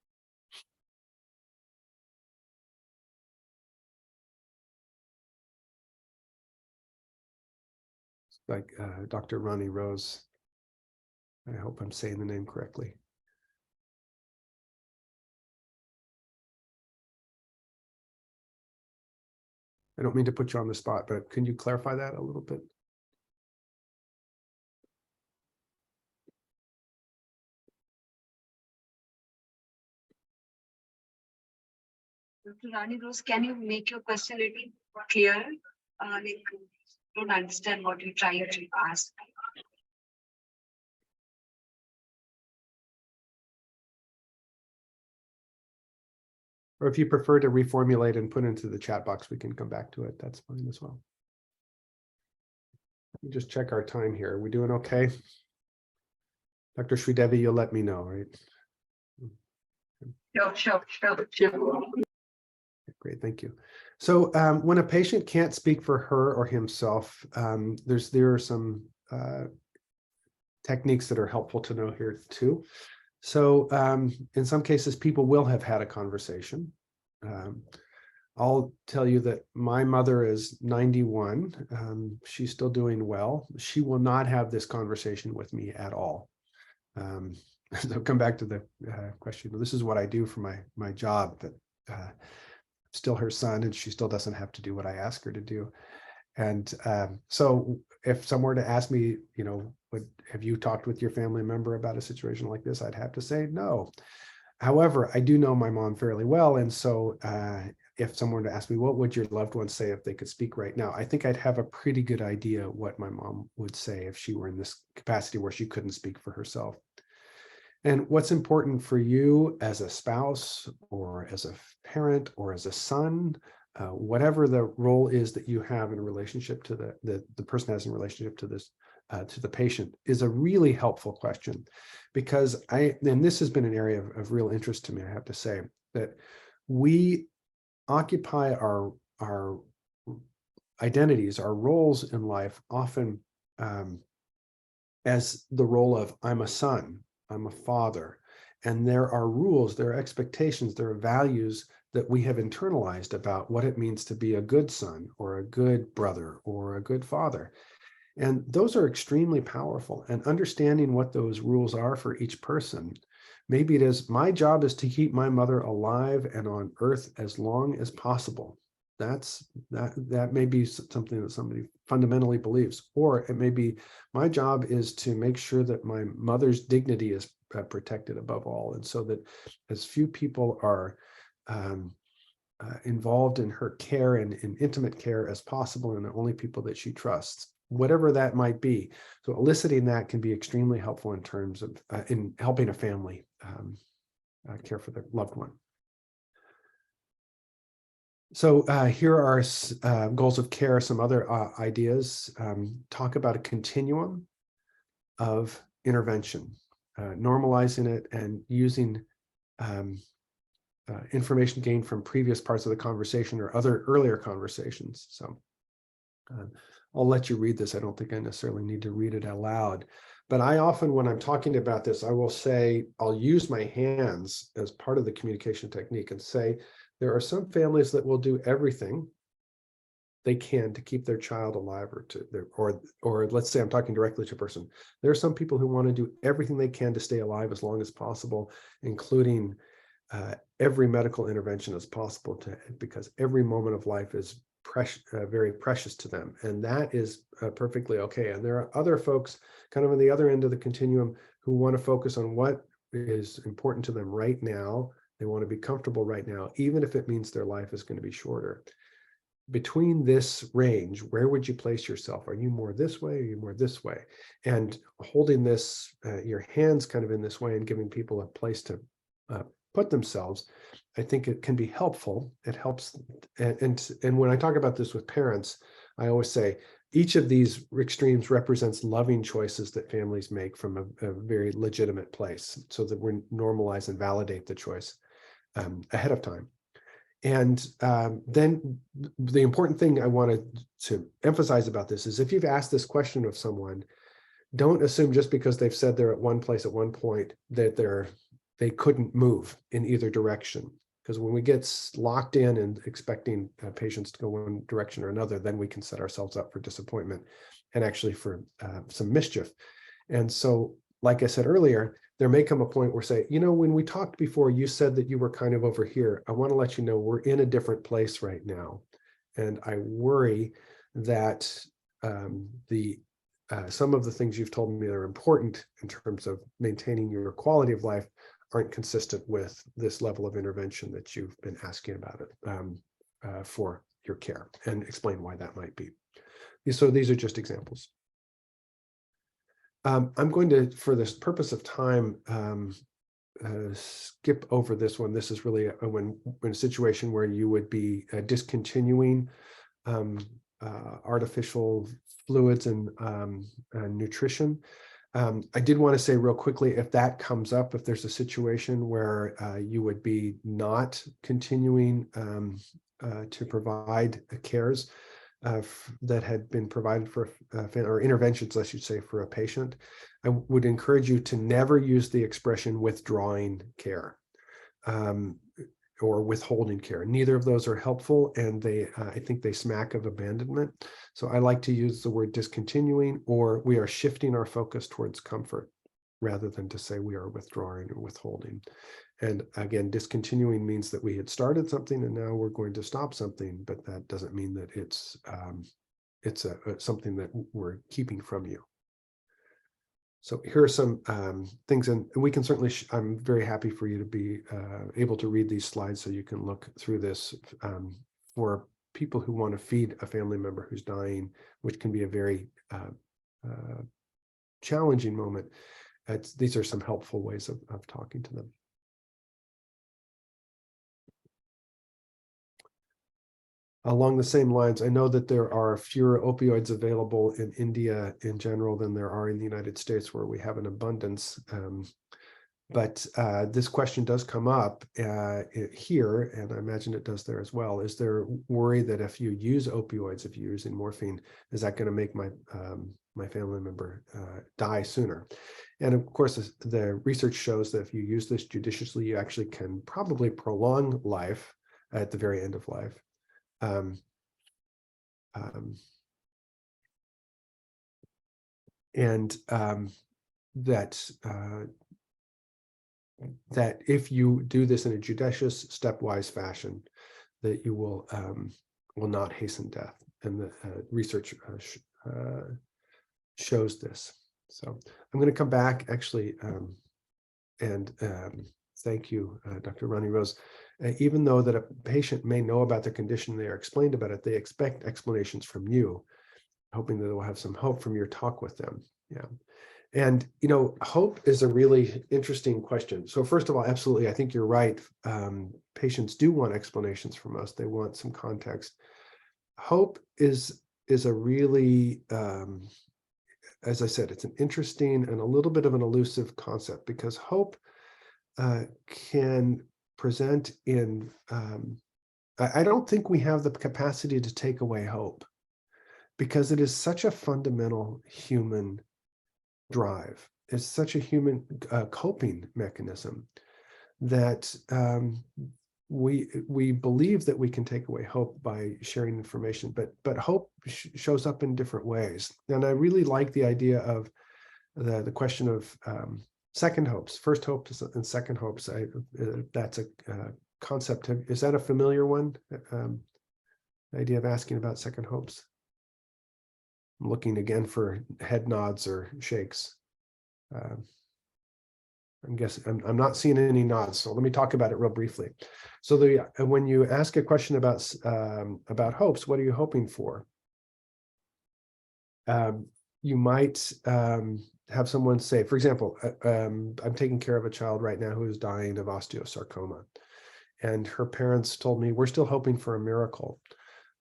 Like Dr. Ronnie Rose. I hope I'm saying the name correctly. I don't mean to put you on the spot, but can you clarify that a little bit? Dr. Rani Rose, can you make your question a little clearer? Like, don't understand what you're trying to ask. Or if you prefer to reformulate and put into the chat box, we can come back to it. That's fine as well. Let me just check our time here. Are we doing okay? Dr. Sridevi, you'll let me know, right? Sure. Great, thank you. So when a patient can't speak for her or himself, there are some techniques that are helpful to know here too. So in some cases, people will have had a conversation. I'll tell you that my mother is 91. She's still doing well. She will not have this conversation with me at all. So come back to the question. This is what I do for my job, but still her son, and she still doesn't have to do what I ask her to do. And so if someone were to ask me, have you talked with your family member about a situation like this? I'd have to say no. However, I do know my mom fairly well. And so if someone were to ask me, what would your loved ones say if they could speak right now? I think I'd have a pretty good idea what my mom would say if she were in this capacity where she couldn't speak for herself. And what's important for you as a spouse or as a parent or as a son, whatever the role is that you have in a relationship to the person has in relationship to this, to the patient, is a really helpful question. Because and this has been an area of real interest to me, I have to say, that we occupy our identities, our roles in life often as the role of I'm a son, I'm a father, and there are rules, there are expectations, there are values that we have internalized about what it means to be a good son or a good brother or a good father. And those are extremely powerful. And understanding what those rules are for each person, maybe it is, my job is to keep my mother alive and on earth as long as possible. That may be something that somebody fundamentally believes, or it may be, my job is to make sure that my mother's dignity is protected above all, and so that as few people are involved in her care and in intimate care as possible, and the only people that she trusts, whatever that might be. So eliciting that can be extremely helpful in terms of in helping a family care for their loved one. So here are goals of care, some other ideas. Talk about a continuum of intervention, normalizing it and using information gained from previous parts of the conversation or other earlier conversations. So I'll let you read this. I don't think I necessarily need to read it out loud. But I often, when I'm talking about this, I will say, I'll use my hands as part of the communication technique and say, there are some families that will do everything they can to keep their child alive, or let's say I'm talking directly to a person. There are some people who want to do everything they can to stay alive as long as possible, including every medical intervention as possible, because every moment of life is very precious to them, and that is perfectly okay. And there are other folks kind of on the other end of the continuum who want to focus on what is important to them right now. They want to be comfortable right now, even if it means their life is going to be shorter. Between this range, where would you place yourself? Are you more this way? Or are you more this way? And holding this, your hands kind of in this way and giving people a place to put themselves, I think it can be helpful. It helps. And when I talk about this with parents, I always say each of these extremes represents loving choices that families make from a very legitimate place, so that we normalize and validate the choice ahead of time. And then the important thing I wanted to emphasize about this is, if you've asked this question of someone, don't assume just because they've said they're at one place at one point that they couldn't move in either direction. Because when we get locked in and expecting patients to go one direction or another, then we can set ourselves up for disappointment and actually for some mischief. And so, like I said earlier, there may come a point where say, when we talked before, you said that you were kind of over here. I want to let you know we're in a different place right now. And I worry that some of the things you've told me that are important in terms of maintaining your quality of life aren't consistent with this level of intervention that you've been asking about it for your care, and explain why that might be. So these are just examples. I'm going to, for this purpose of time, skip over this one. This is really when a situation where you would be discontinuing artificial fluids and nutrition. I did want to say real quickly, if that comes up, if there's a situation where you would be not continuing to provide cares that had been provided for or interventions, I should say, for a patient, I would encourage you to never use the expression withdrawing care or withholding care. Neither of those are helpful, and I think they smack of abandonment. So I like to use the word discontinuing, or we are shifting our focus towards comfort, rather than to say we are withdrawing or withholding. And again, discontinuing means that we had started something and now we're going to stop something, but that doesn't mean that it's something that we're keeping from you. So here are some things, and we can certainly, I'm very happy for you to be able to read these slides so you can look through this for people who want to feed a family member who's dying, which can be a very challenging moment. These are some helpful ways of talking to them. Along the same lines, I know that there are fewer opioids available in India in general than there are in the United States, where we have an abundance. But this question does come up here, and I imagine it does there as well. Is there worry that if you use opioids, if you're using morphine, is that going to make my family member die sooner? And of course, the research shows that if you use this judiciously, you actually can probably prolong life at the very end of life. That if you do this in a judicious, stepwise fashion, that you will not hasten death, and the research shows this. So I'm going to come back actually, and thank you, Dr. Ronnie Rose. Even though that a patient may know about the condition, they are explained about it, they expect explanations from you, hoping that they'll have some hope from your talk with them. Yeah. And, hope is a really interesting question. So first of all, absolutely, I think you're right. Patients do want explanations from us. They want some context. Hope is a really, as I said, it's an interesting and a little bit of an elusive concept, because hope can present in, I don't think we have the capacity to take away hope, because it is such a fundamental human drive. It's such a human coping mechanism that we believe that we can take away hope by sharing information, but hope shows up in different ways. And I really like the idea of the question of second hopes, first hopes and second hopes. That's a concept. Is that a familiar one? The idea of asking about second hopes. I'm looking again for head nods or shakes. I'm guessing I'm not seeing any nods, so let me talk about it real briefly. So when you ask a question about hopes, what are you hoping for? You might have someone say, for example, I'm taking care of a child right now who is dying of osteosarcoma, and her parents told me, we're still hoping for a miracle.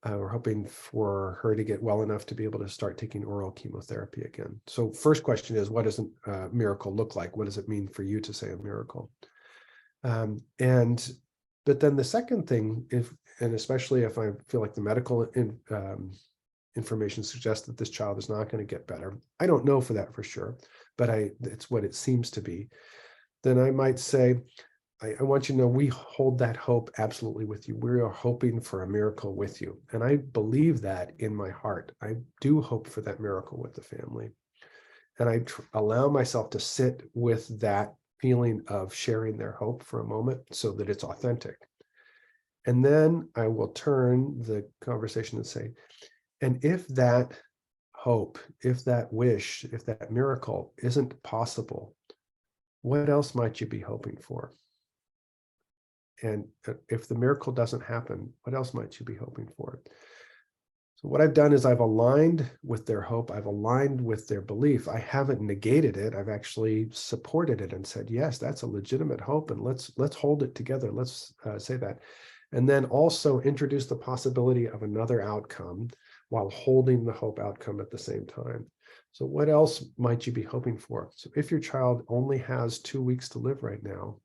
We're hoping for her to get well enough to be able to start taking oral chemotherapy again. So first question is, what does a miracle look like? What does it mean for you to say a miracle? But then the second thing, and especially if I feel like the medical information suggests that this child is not going to get better, I don't know for that for sure, but it's what it seems to be. Then I might say, I want you to know we hold that hope absolutely with you. We are hoping for a miracle with you. And I believe that in my heart. I do hope for that miracle with the family. And I allow myself to sit with that feeling of sharing their hope for a moment so that it's authentic. And then I will turn the conversation and say, and if that hope, if that wish, if that miracle isn't possible, what else might you be hoping for? And if the miracle doesn't happen, what else might you be hoping for? So what I've done is I've aligned with their hope. I've aligned with their belief. I haven't negated it. I've actually supported it and said, yes, that's a legitimate hope, and let's hold it together. Let's say that. And then also introduce the possibility of another outcome while holding the hope outcome at the same time. So what else might you be hoping for? So if your child only has 2 weeks to live right now,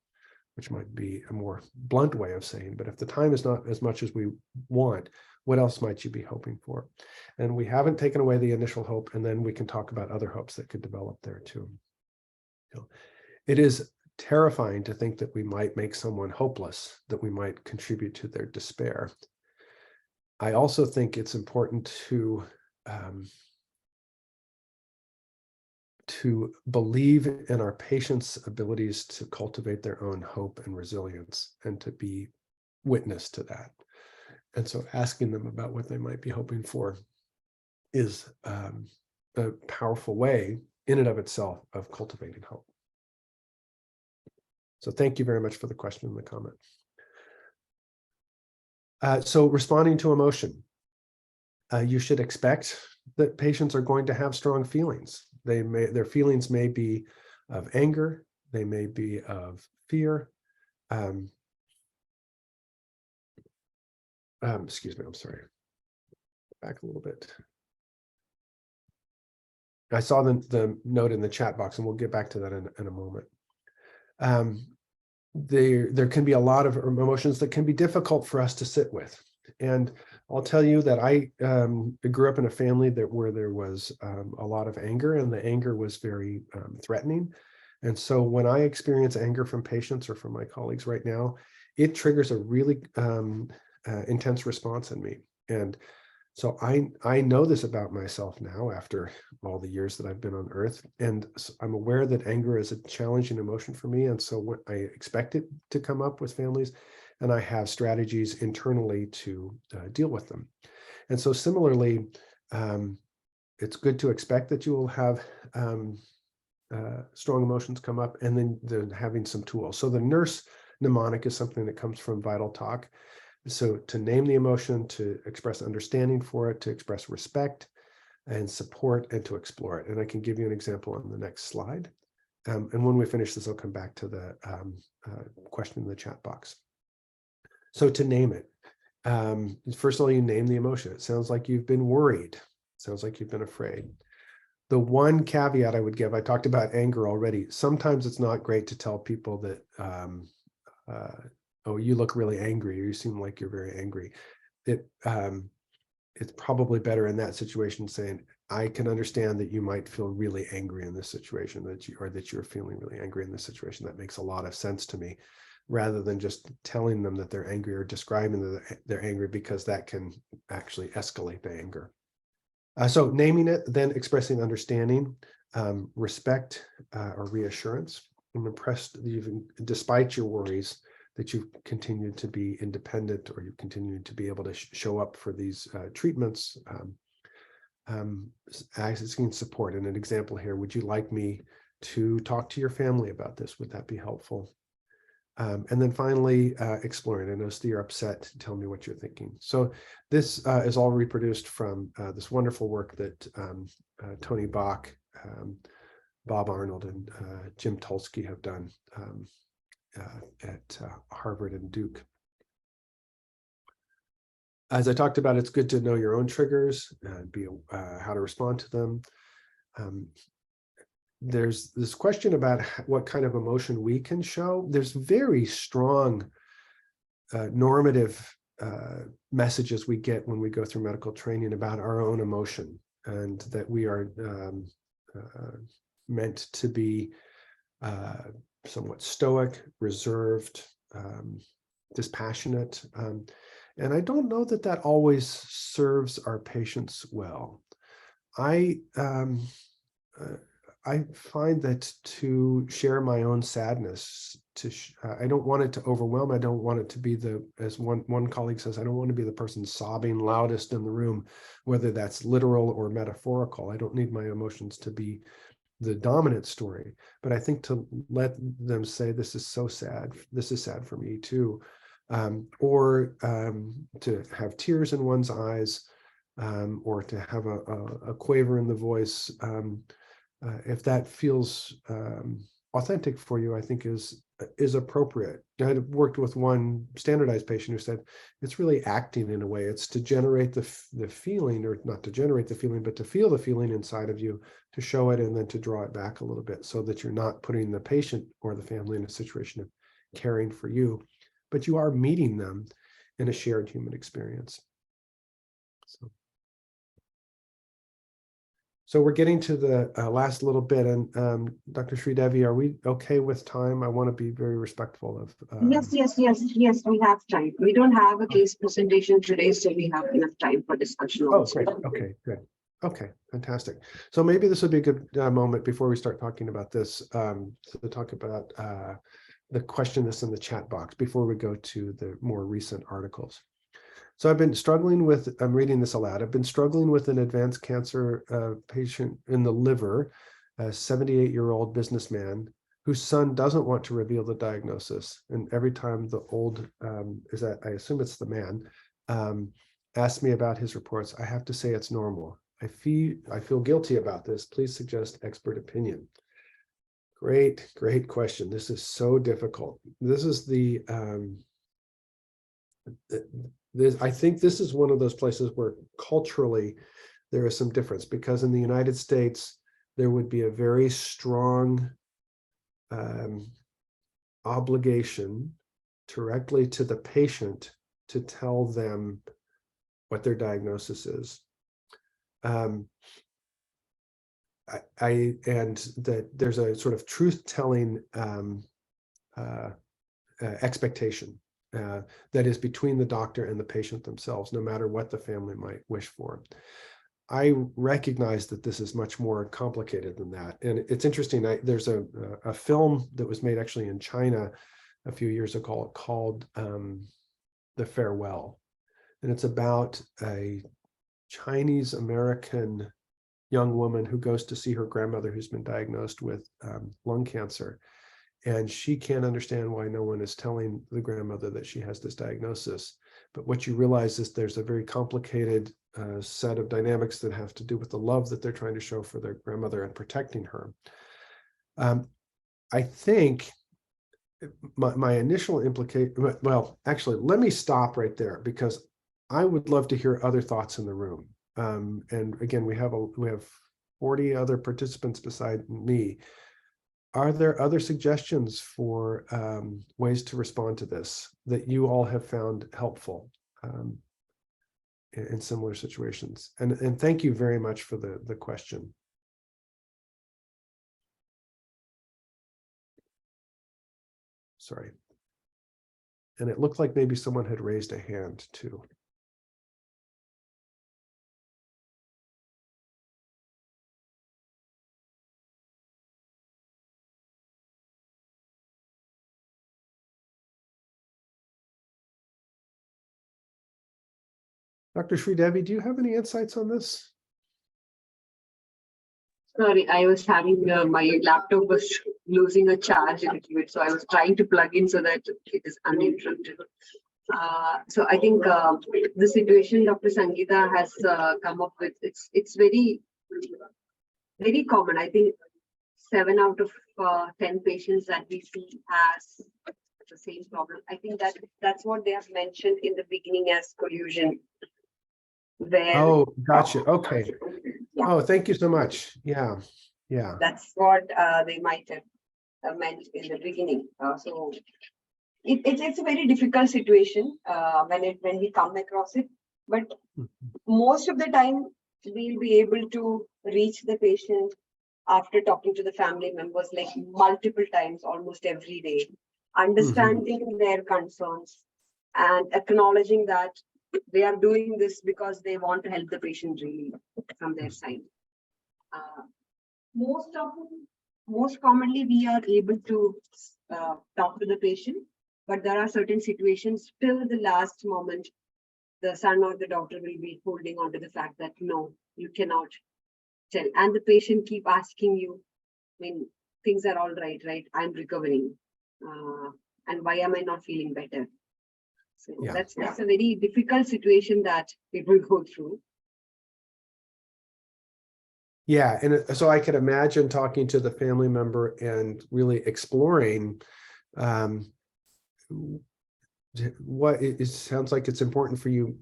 which might be a more blunt way of saying, but if the time is not as much as we want, what else might you be hoping for? And we haven't taken away the initial hope, and then we can talk about other hopes that could develop there too. It is terrifying to think that we might make someone hopeless, that we might contribute to their despair. I also think it's important to believe in our patients' abilities to cultivate their own hope and resilience, and to be witness to that. And so asking them about what they might be hoping for is a powerful way in and of itself of cultivating hope. So thank you very much for the question and the comment. So responding to emotion, you should expect that patients are going to have strong feelings. Their feelings may be of anger, they may be of fear. Excuse me, I'm sorry. Back a little bit. I saw the note in the chat box, and we'll get back to that in a moment. There can be a lot of emotions that can be difficult for us to sit with. And I'll tell you that I grew up in a family where there was a lot of anger, and the anger was very threatening. And so when I experience anger from patients or from my colleagues right now, it triggers a really intense response in me. And so I know this about myself now after all the years that I've been on earth, and I'm aware that anger is a challenging emotion for me. And so when I expect it to come up with families, and I have strategies internally to deal with them. And so similarly, it's good to expect that you will have strong emotions come up, and then having some tools. So the nurse mnemonic is something that comes from Vital Talk. So to name the emotion, to express understanding for it, to express respect and support, and to explore it. And I can give you an example on the next slide. And when we finish this, I'll come back to the question in the chat box. So to name it, first of all, you name the emotion. It sounds like you've been worried. It sounds like you've been afraid. The one caveat I would give, I talked about anger already. Sometimes it's not great to tell people that, oh, you look really angry, or you seem like you're very angry. It's probably better in that situation saying, I can understand that you might feel really angry in this situation, that you're feeling really angry in this situation. That makes a lot of sense to me, rather than just telling them that they're angry or describing that they're angry, because that can actually escalate the anger. So naming it, then expressing understanding, respect, or reassurance. I'm impressed that despite your worries, that you've continued to be independent, or you continue to be able to show up for these treatments, asking support. And an example here, would you like me to talk to your family about this? Would that be helpful? And then finally, exploring. I noticed that you're upset. Tell me what you're thinking. So this is all reproduced from this wonderful work that Tony Bach, Bob Arnold, and Jim Tulsky have done at Harvard and Duke. As I talked about, it's good to know your own triggers and how to respond to them. There's this question about what kind of emotion we can show. There's very strong normative messages we get when we go through medical training about our own emotion, and that we are meant to be somewhat stoic, reserved, dispassionate. And I don't know that that always serves our patients well. I find that to share my own sadness, I don't want it to overwhelm. I don't want it to be as one colleague says, I don't want to be the person sobbing loudest in the room, whether that's literal or metaphorical. I don't need my emotions to be the dominant story, but I think to let them say, this is so sad. This is sad for me too. Or to have tears in one's eyes, or to have a quaver in the voice. If that feels authentic for you, I think is appropriate. I had worked with one standardized patient who said, it's really acting in a way. It's to generate the feeling, or not to generate the feeling, but to feel the feeling inside of you, to show it, and then to draw it back a little bit, so that you're not putting the patient or the family in a situation of caring for you, but you are meeting them in a shared human experience. So we're getting to the last little bit, and Dr. Sridevi, are we okay with time? I want to be very respectful of. Yes, we have time. We don't have a case presentation today, so we have enough time for discussion. Oh, great. Okay, good. Okay, fantastic. So maybe this would be a good moment before we start talking about this, to talk about the question that's in the chat box before we go to the more recent articles. So I've been struggling with, I'm reading this aloud, I've been struggling with an advanced cancer patient in the liver a 78-year-old businessman whose son doesn't want to reveal the diagnosis. And every time the old, I assume it's the man, asks me about his reports, I have to say it's normal. I feel guilty about this. Please suggest expert opinion. Great question. This is so difficult. This is I think this is one of those places where culturally there is some difference, because in the United States, there would be a very strong obligation directly to the patient to tell them what their diagnosis is. And that there's a sort of truth-telling expectation that is between the doctor and the patient themselves, no matter what the family might wish for. I recognize that this is much more complicated than that. And it's interesting, there's a film that was made actually in China a few years ago called The Farewell. And it's about a Chinese American young woman who goes to see her grandmother who's been diagnosed with lung cancer. And she can't understand why no one is telling the grandmother that she has this diagnosis. But what you realize is there's a very complicated set of dynamics that have to do with the love that they're trying to show for their grandmother and protecting her. I think my initial implication, well, actually, let me stop right there, because I would love to hear other thoughts in the room. And again, we have 40 other participants beside me. Are there other suggestions for ways to respond to this that you all have found helpful in similar situations? And thank you very much for the question. Sorry. And it looked like maybe someone had raised a hand too. Dr. Sridevi, do you have any insights on this? Sorry, I was having my laptop was losing a charge a little bit, so I was trying to plug in so that it is uninterrupted. So I think the situation Dr. Sangeeta has come up with, it's very common. I think 7 out of 10 patients that we see has the same problem. I think that's what they have mentioned in the beginning as collusion. Oh, gotcha. Okay. Yeah. Oh, thank you so much. Yeah. That's what they might have meant in the beginning. So it's a very difficult situation when we come across it. But most of the time, we'll be able to reach the patient after talking to the family members like multiple times, almost every day, understanding their concerns and acknowledging that they are doing this because they want to help the patient really from their side. Most commonly, we are able to talk to the patient, but there are certain situations till the last moment, the son or the doctor will be holding on to the fact that no, you cannot tell. And the patient keep asking you, I mean, things are all right, right? I'm recovering. And why am I not feeling better? So yeah, that's a very difficult situation that people go through. Yeah, and so I could imagine talking to the family member and really exploring what it sounds like it's important for you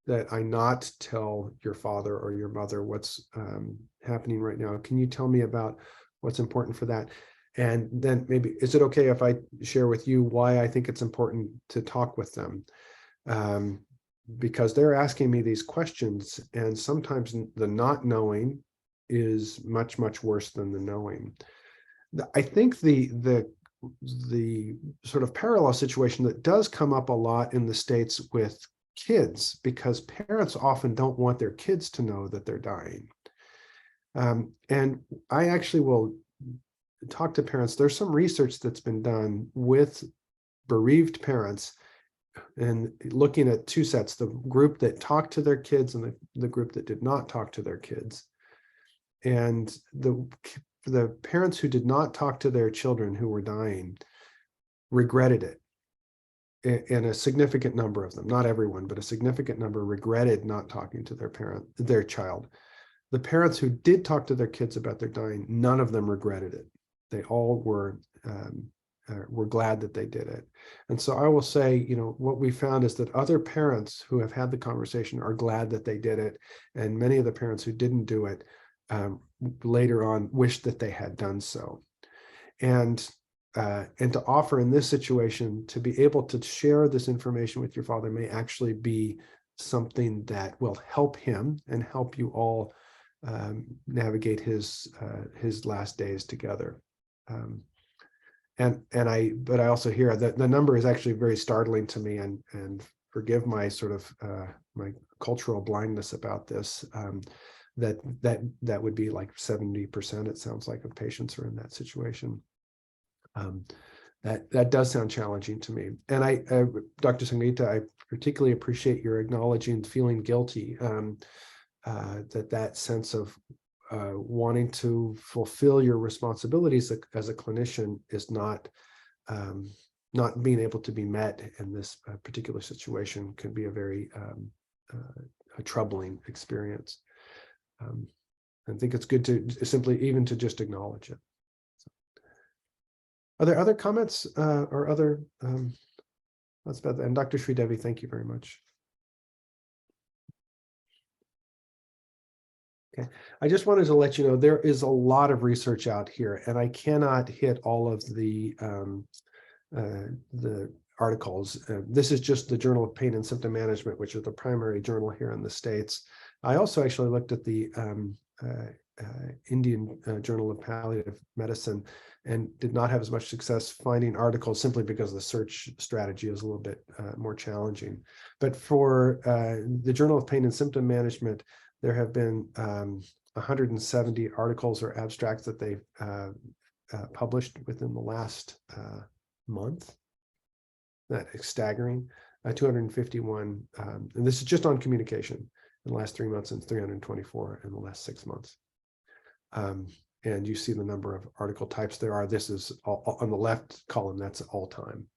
that I not tell your father or your mother what's happening right now. Can you tell me about what's important for that? And then maybe, is it okay if I share with you why I think it's important to talk with them? Because they're asking me these questions, and sometimes the not knowing is much, much worse than the knowing. I think the sort of parallel situation that does come up a lot in the States with kids, because parents often don't want their kids to know that they're dying. And I actually will talk to parents. There's some research that's been done with bereaved parents and looking at two sets, the group that talked to their kids and the group that did not talk to their kids. And the the parents who did not talk to their children who were dying regretted it. And a significant number of them, not everyone, but a significant number regretted not talking to their child. The parents who did talk to their kids about their dying, none of them regretted it. They all were glad that they did it. And so I will say, what we found is that other parents who have had the conversation are glad that they did it. And many of the parents who didn't do it later on wished that they had done so. And to offer in this situation, to be able to share this information with your father may actually be something that will help him and help you all navigate his last days together. But I also hear that the number is actually very startling to me, and forgive my sort of my cultural blindness about this. That would be like 70%. It sounds like of patients are in that situation. That does sound challenging to me. And Dr. Sangeeta, I particularly appreciate your acknowledging feeling guilty, that sense of wanting to fulfill your responsibilities as a clinician is not being able to be met in this particular situation can be a very a troubling experience. I think it's good to simply even to just acknowledge it. Are there other comments or other? That's about that. And Dr. Sridevi, thank you very much. Okay, I just wanted to let you know there is a lot of research out here, and I cannot hit all of the articles. This is just the Journal of Pain and Symptom Management, which is the primary journal here in the States. I also actually looked at the Indian Journal of Palliative Medicine and did not have as much success finding articles simply because the search strategy is a little bit more challenging. But for the Journal of Pain and Symptom Management, there have been 170 articles or abstracts that they've published within the last month. That is staggering. 251, and this is just on communication in the last 3 months, and 324 in the last 6 months. And you see the number of article types there are. This is all, on the left column, that's all time.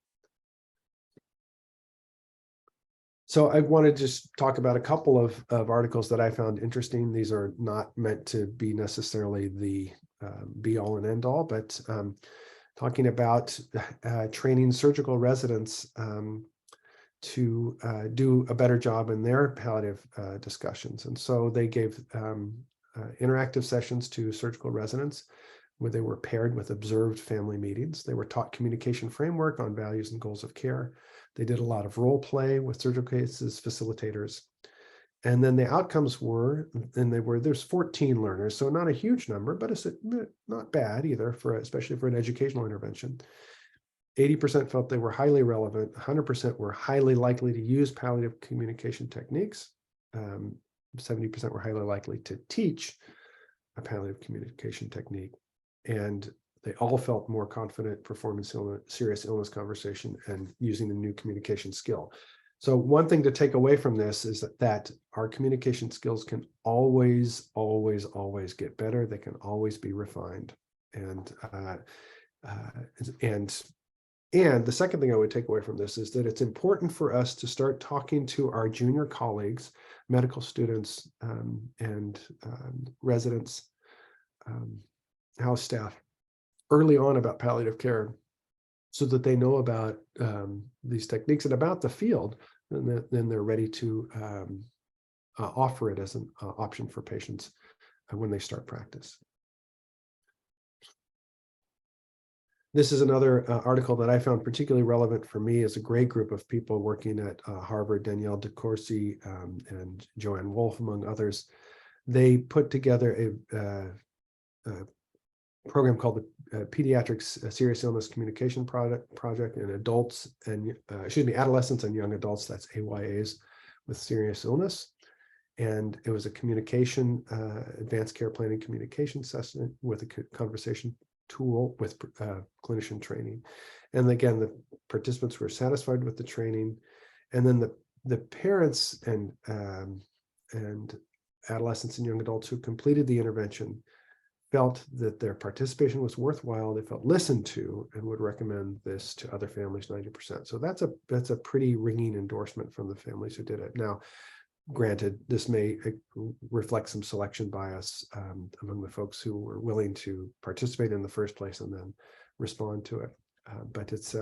So I want to just talk about a couple of articles that I found interesting. These are not meant to be necessarily the be all and end all, but talking about training surgical residents to do a better job in their palliative discussions. And so they gave interactive sessions to surgical residents where they were paired with observed family meetings. They were taught communication framework on values and goals of care. They did a lot of role play with surgical cases facilitators. And then the outcomes were, there's 14 learners, so not a huge number, but it's not bad either, especially for an educational intervention. 80% felt they were highly relevant, 100% were highly likely to use palliative communication techniques, 70% were highly likely to teach a palliative communication technique, and they all felt more confident performing serious illness conversation and using the new communication skill. So one thing to take away from this is that our communication skills can always, always, always get better. They can always be refined. And the second thing I would take away from this is that it's important for us to start talking to our junior colleagues, medical students, and residents, house staff early on about palliative care, so that they know about these techniques and about the field, and then they're ready to offer it as an option for patients when they start practice. This is another article that I found particularly relevant for me as a great group of people working at Harvard, Danielle DeCourcy and Joanne Wolf, among others. They put together a program called the Pediatrics Serious Illness Communication Project in adults and, adolescents and young adults, that's AYAs with serious illness. And it was a communication, advanced care planning communication session with a conversation tool with clinician training. And again, the participants were satisfied with the training. And then the parents and adolescents and young adults who completed the intervention felt that their participation was worthwhile, they felt listened to, and would recommend this to other families 90%. So that's a pretty ringing endorsement from the families who did it. Now, granted, this may reflect some selection bias among the folks who were willing to participate in the first place and then respond to it. But it's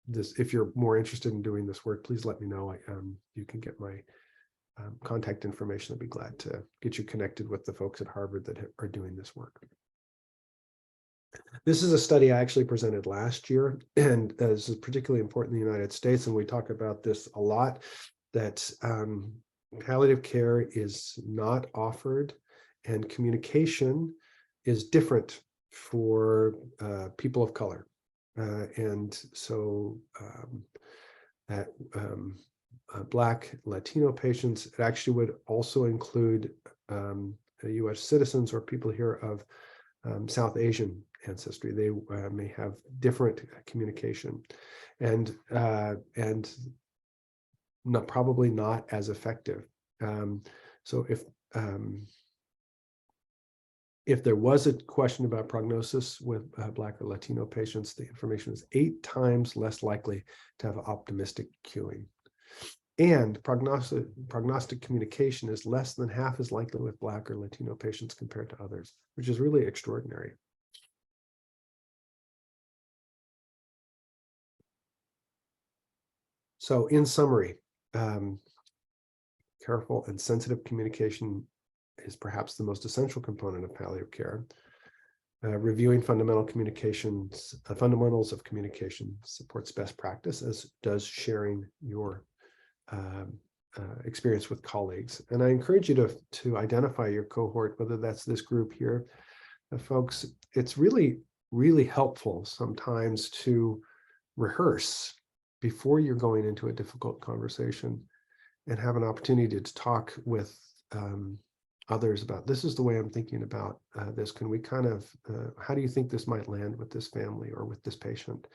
this. If you're more interested in doing this work, please let me know. You can get my contact information. I'd be glad to get you connected with the folks at Harvard that are doing this work. This is a study I actually presented last year, and this is particularly important in the United States, and we talk about this a lot, that palliative care is not offered and communication is different for people of color. And so that Black Latino patients, it actually would also include US citizens or people here of South Asian ancestry. They may have different communication and probably not as effective. So if there was a question about prognosis with Black or Latino patients, the information is 8 times less likely to have optimistic cueing. And prognostic communication is less than half as likely with Black or Latino patients compared to others, which is really extraordinary. So in summary, careful and sensitive communication is perhaps the most essential component of palliative care. Reviewing fundamentals of communication supports best practice, as does sharing your experience with colleagues. And I encourage you to identify your cohort, whether that's this group here. Folks, it's really, really helpful sometimes to rehearse before you're going into a difficult conversation and have an opportunity to talk with others about, this is the way I'm thinking about this. Can we kind of, how do you think this might land with this family or with this patient?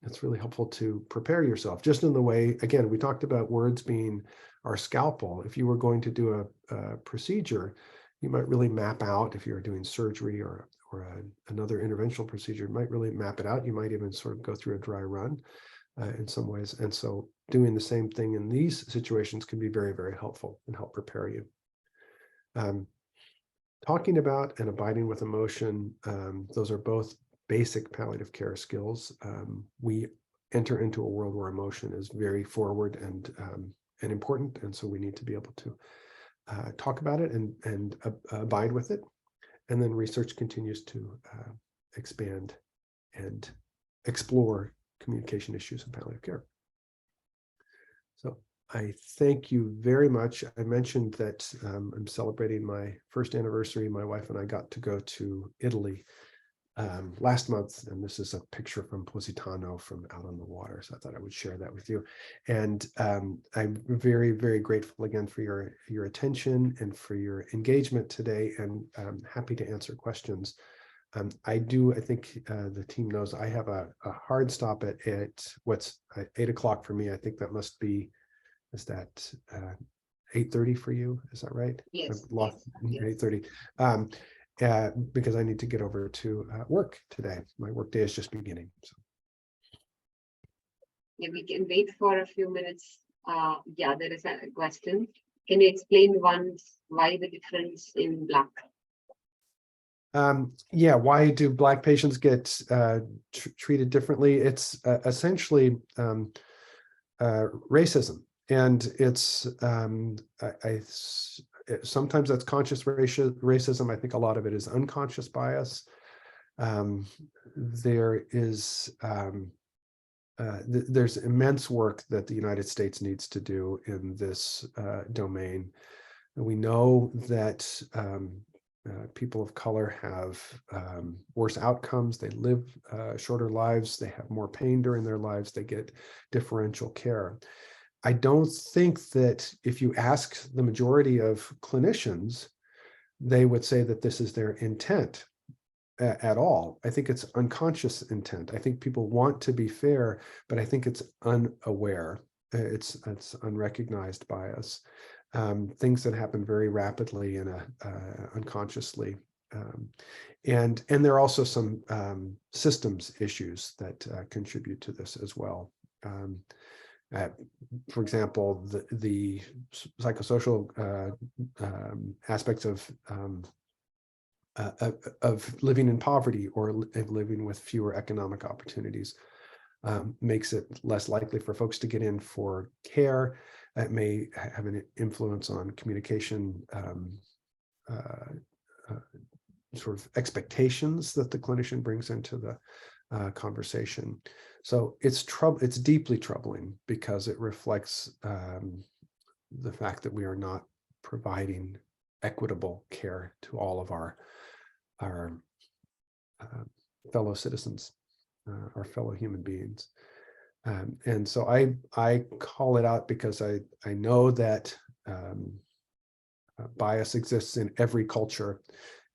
It's really helpful to prepare yourself, just in the way, again, we talked about words being our scalpel. If you were going to do a procedure, you might really map out, if you're doing surgery or another interventional procedure, you might really map it out. You might even sort of go through a dry run in some ways. And so doing the same thing in these situations can be very, very helpful and help prepare you. Talking about and abiding with emotion, those are both basic palliative care skills. We enter into a world where emotion is very forward and important, and so we need to be able to talk about it and abide with it. And then research continues to expand and explore communication issues in palliative care. So I thank you very much. I mentioned that I'm celebrating my first anniversary. My wife and I got to go to Italy last month, and this is a picture from Positano from out on the water. So I thought I would share that with you. And I'm very, very grateful again for your attention and for your engagement today, and I'm happy to answer questions. I think the team knows I have a hard stop at what's 8 o'clock for me. I think that must be, is that 8:30 for you? Is that right? Yes. 8:30. Because I need to get over to work today. My work day is just beginning. So. Yeah, we can wait for a few minutes. Yeah, there is a question. Can you explain once why the difference in Black? Yeah, why do Black patients get treated differently? It's essentially racism, and it's sometimes that's conscious racism. I think a lot of it is unconscious bias. There's immense work that the United States needs to do in this domain. We know that people of color have worse outcomes. They live shorter lives. They have more pain during their lives. They get differential care. I don't think that if you ask the majority of clinicians, they would say that this is their intent at all. I think it's unconscious intent. I think people want to be fair, but I think it's unaware. It's unrecognized bias. things that happen very rapidly and unconsciously. And there are also some systems issues that contribute to this as well. For example, the psychosocial aspects of living in poverty or living with fewer economic opportunities makes it less likely for folks to get in for care. It may have an influence on communication sort of expectations that the clinician brings into the conversation. So it's deeply troubling because it reflects the fact that we are not providing equitable care to all of our fellow citizens, our fellow human beings. And so I call it out because I know that bias exists in every culture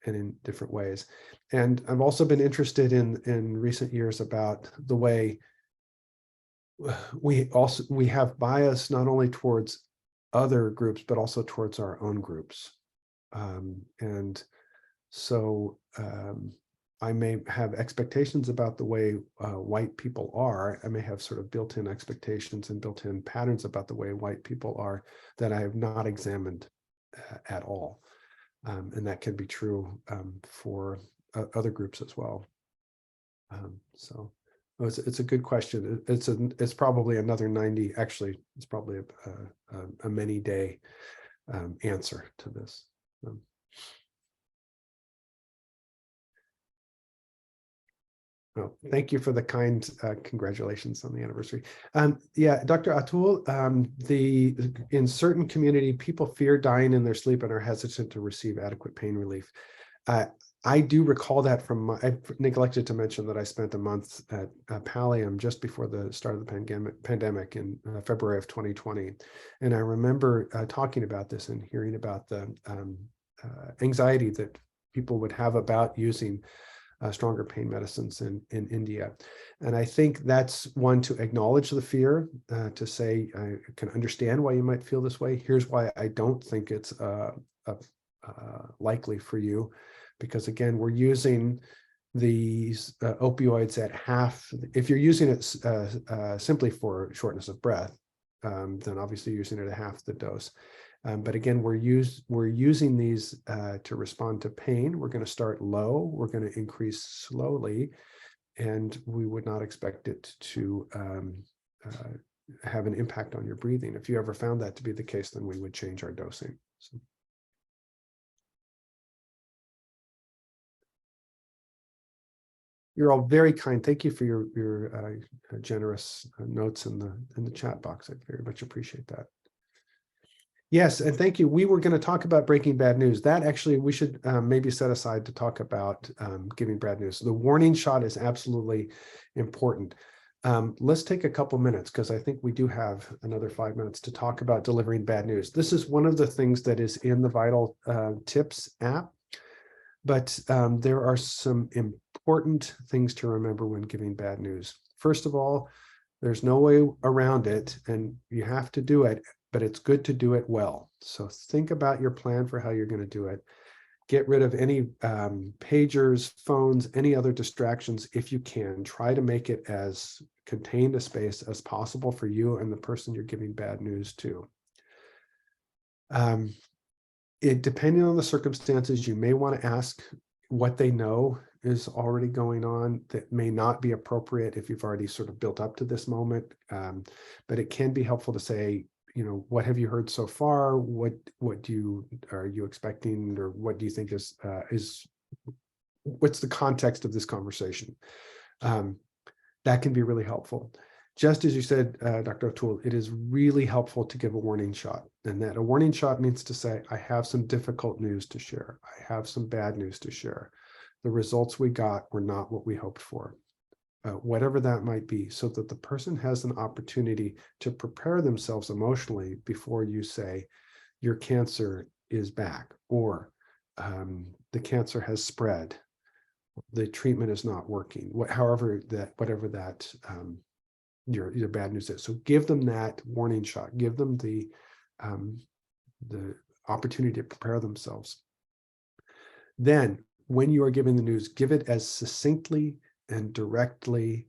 and in different ways. And I've also been interested in recent years about the way we have bias not only towards other groups, but also towards our own groups. And so I may have expectations about the way white people are. I may have sort of built-in expectations and built-in patterns about the way white people are that I have not examined at all. And that can be true for other groups as well. So it's a good question. It's probably another 90. Actually, it's probably a many-day answer to this. Well, thank you for the kind congratulations on the anniversary. Yeah, Dr. Atul, in certain community, people fear dying in their sleep and are hesitant to receive adequate pain relief. I do recall that I neglected to mention that I spent a month at Pallium just before the start of the pandemic in February of 2020. And I remember talking about this and hearing about the anxiety that people would have about using stronger pain medicines in India. And I think that's one, to acknowledge the fear, to say, I can understand why you might feel this way. Here's why I don't think it's likely for you. Because again, we're using these opioids at half. If you're using it simply for shortness of breath, then obviously you're using it at half the dose. But again, we're using these to respond to pain. We're going to start low. We're going to increase slowly, and we would not expect it to have an impact on your breathing. If you ever found that to be the case, then we would change our dosing. So. You're all very kind. Thank you for your generous notes in the chat box. I very much appreciate that. Yes, and thank you. We were going to talk about breaking bad news. That actually we should maybe set aside to talk about giving bad news. The warning shot is absolutely important. Let's take a couple minutes because I think we do have another 5 minutes to talk about delivering bad news. This is one of the things that is in the Vital Tips app, but there are some important things to remember when giving bad news. First of all, there's no way around it, and you have to do it, but it's good to do it well. So think about your plan for how you're going to do it. Get rid of any pagers, phones, any other distractions if you can. Try to make it as contained a space as possible for you and the person you're giving bad news to. Depending on the circumstances, you may want to ask what they know is already going on that may not be appropriate if you've already sort of built up to this moment. But it can be helpful to say, you know, what have you heard so far? What are you expecting, or what do you think is what's the context of this conversation? That can be really helpful. Just as you said, Dr. Atul, it is really helpful to give a warning shot. And that a warning shot means to say, I have some difficult news to share. I have some bad news to share. The results we got were not what we hoped for. Whatever that might be, so that the person has an opportunity to prepare themselves emotionally before you say, your cancer is back, or the cancer has spread, the treatment is not working, whatever that your bad news is. So give them that warning shot, give them the the opportunity to prepare themselves. Then, when you are giving the news, give it as succinctly and directly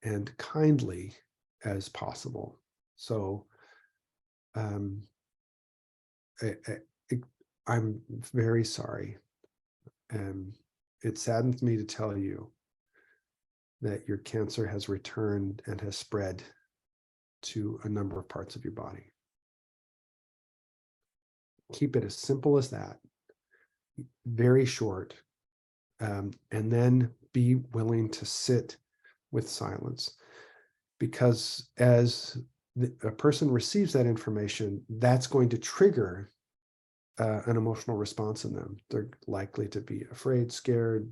and kindly as possible. So I'm very sorry. It saddens me to tell you that your cancer has returned and has spread to a number of parts of your body. Keep it as simple as that, very short, and then be willing to sit with silence, because as a person receives that information, that's going to trigger an emotional response in them. They're likely to be afraid, scared,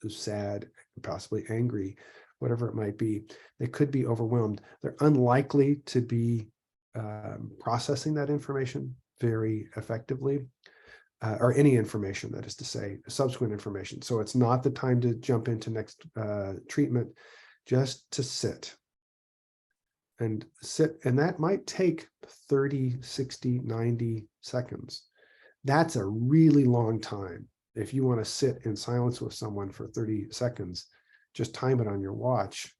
sad, possibly angry, whatever it might be. They could be overwhelmed. They're unlikely to be processing that information very effectively, or any information, that is to say, subsequent information. So it's not the time to jump into next treatment, just to sit. And that might take 30, 60, 90 seconds. That's a really long time. If you want to sit in silence with someone for 30 seconds, just time it on your watch.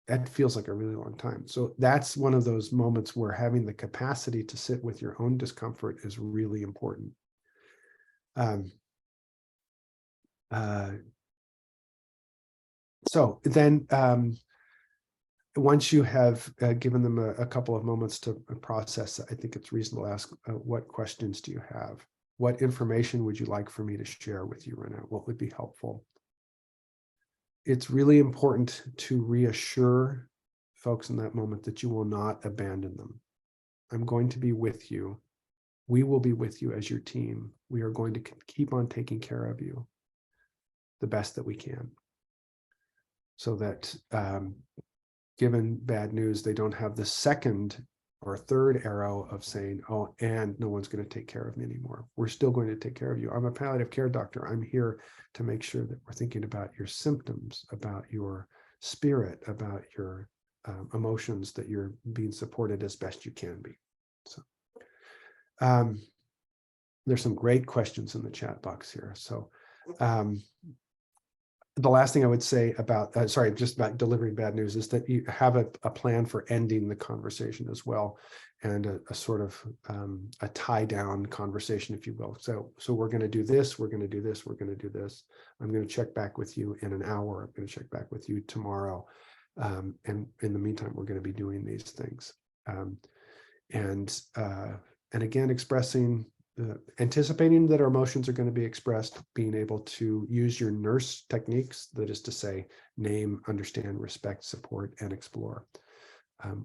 That feels like a really long time. So that's one of those moments where having the capacity to sit with your own discomfort is really important. So then once you have given them a couple of moments to process, I think it's reasonable to ask, what questions do you have? What information would you like for me to share with you right now? What would be helpful? It's really important to reassure folks in that moment that you will not abandon them. I'm going to be with you. We will be with you as your team. We are going to keep on taking care of you the best that we can, so that given bad news, they don't have the second or third arrow of saying, oh, and no one's going to take care of me anymore. We're still going to take care of you. I'm a palliative care doctor. I'm here to make sure that we're thinking about your symptoms, about your spirit, about your emotions, that you're being supported as best you can be. So there's some great questions in the chat box here. So the last thing I would say about, just about delivering bad news, is that you have a plan for ending the conversation as well, and a sort of a tie down conversation, if you will. So we're going to do this, we're going to do this, we're going to do this. I'm going to check back with you in an hour. I'm going to check back with you tomorrow. And in the meantime, we're going to be doing these things. And again, anticipating that our emotions are going to be expressed, being able to use your nurse techniques, that is to say, name, understand, respect, support, and explore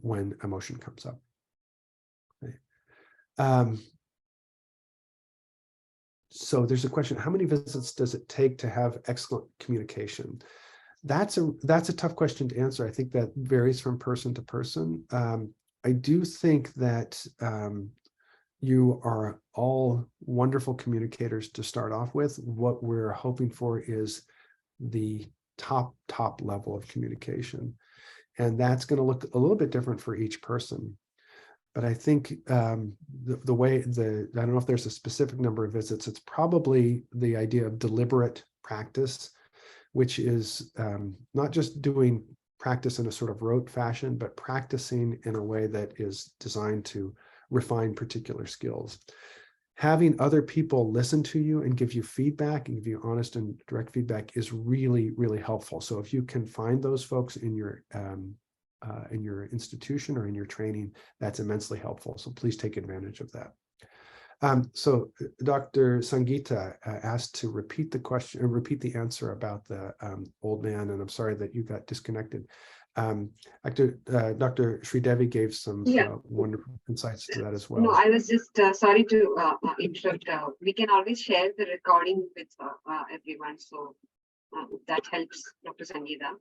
when emotion comes up. Okay. So there's a question: how many visits does it take to have excellent communication? That's a tough question to answer. I think that varies from person to person. I do think that you are all wonderful communicators to start off with. What we're hoping for is the top level of communication. And that's going to look a little bit different for each person. But I think I don't know if there's a specific number of visits. It's probably the idea of deliberate practice, which is not just doing practice in a sort of rote fashion, but practicing in a way that is designed to refine particular skills. Having other people listen to you and give you feedback and give you honest and direct feedback is really, really helpful. So if you can find those folks in your institution or in your training, that's immensely helpful. So please take advantage of that. So Dr. Sangeeta asked to repeat the question, or repeat the answer about the old man, and I'm sorry that you got disconnected. Dr. Sridevi gave some wonderful insights to that as well. No, I was just sorry to interrupt. We can always share the recording with everyone, so that helps, Dr. Sangeeta.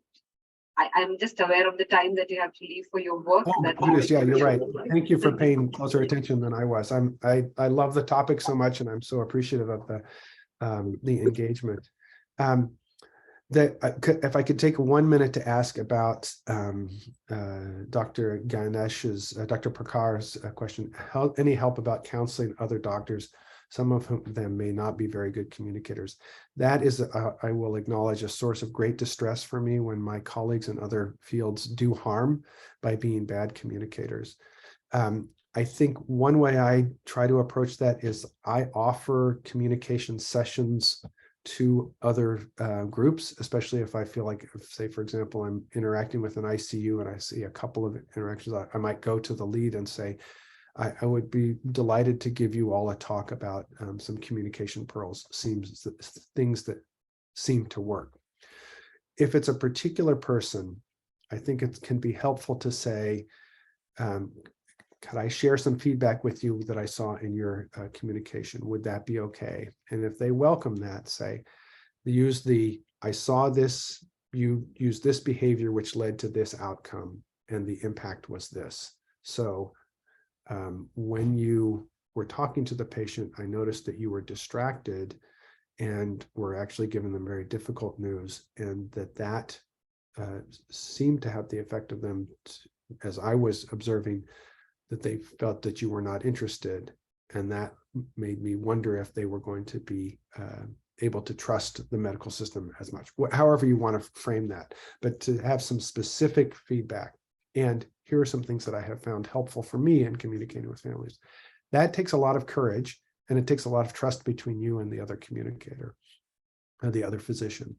I'm just aware of the time that you have to leave for your work. Oh my goodness, yeah, you're right. Thank you for paying closer attention than I was. I love the topic so much, and I'm so appreciative of the engagement. if I could take 1 minute to ask about Dr. Ganesh's, Dr. Prakar's question, any help about counseling other doctors, some of them may not be very good communicators. That is, I will acknowledge, a source of great distress for me when my colleagues in other fields do harm by being bad communicators. I think one way I try to approach that is I offer communication sessions to other groups, especially if I feel like, say, for example, I'm interacting with an ICU and I see a couple of interactions, I might go to the lead and say, I would be delighted to give you all a talk about some communication pearls, things that seem to work. If it's a particular person, I think it can be helpful to say, could I share some feedback with you that I saw in your communication? Would that be okay? And if they welcome that, say, I saw this, you used this behavior, which led to this outcome, and the impact was this. So when you were talking to the patient, I noticed that you were distracted and were actually giving them very difficult news, and that seemed to have the effect of them, as I was observing, that they felt that you were not interested. And that made me wonder if they were going to be able to trust the medical system as much, however you want to frame that, but to have some specific feedback. And here are some things that I have found helpful for me in communicating with families. That takes a lot of courage, and it takes a lot of trust between you and the other communicator, or the other physician.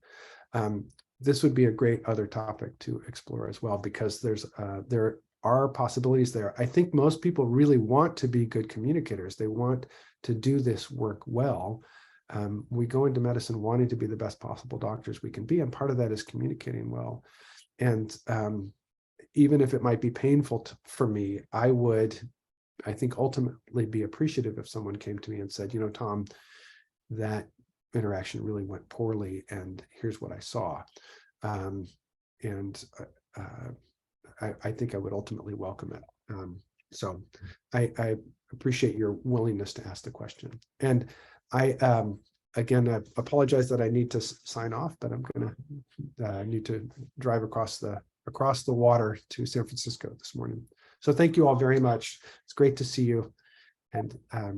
This would be a great other topic to explore as well, because there are possibilities there. I think most people really want to be good communicators. They want to do this work well. We go into medicine wanting to be the best possible doctors we can be, and part of that is communicating well. And even if it might be painful for me, I think ultimately be appreciative if someone came to me and said, Tom, that interaction really went poorly, and here's what I saw. I think I would ultimately welcome it. So I appreciate your willingness to ask the question. And again, I apologize that I need to sign off, but I'm going to need to drive across the water to San Francisco this morning. So thank you all very much. It's great to see you, and I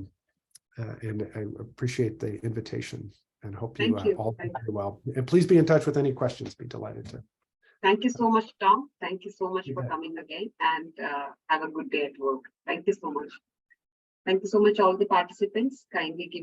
appreciate the invitation, and hope you all do very well. And please be in touch with any questions. Be delighted to. Thank you so much, Tom. Thank you so much for coming again, and have a good day at work. Thank you so much. Thank you so much, all the participants. Kindly give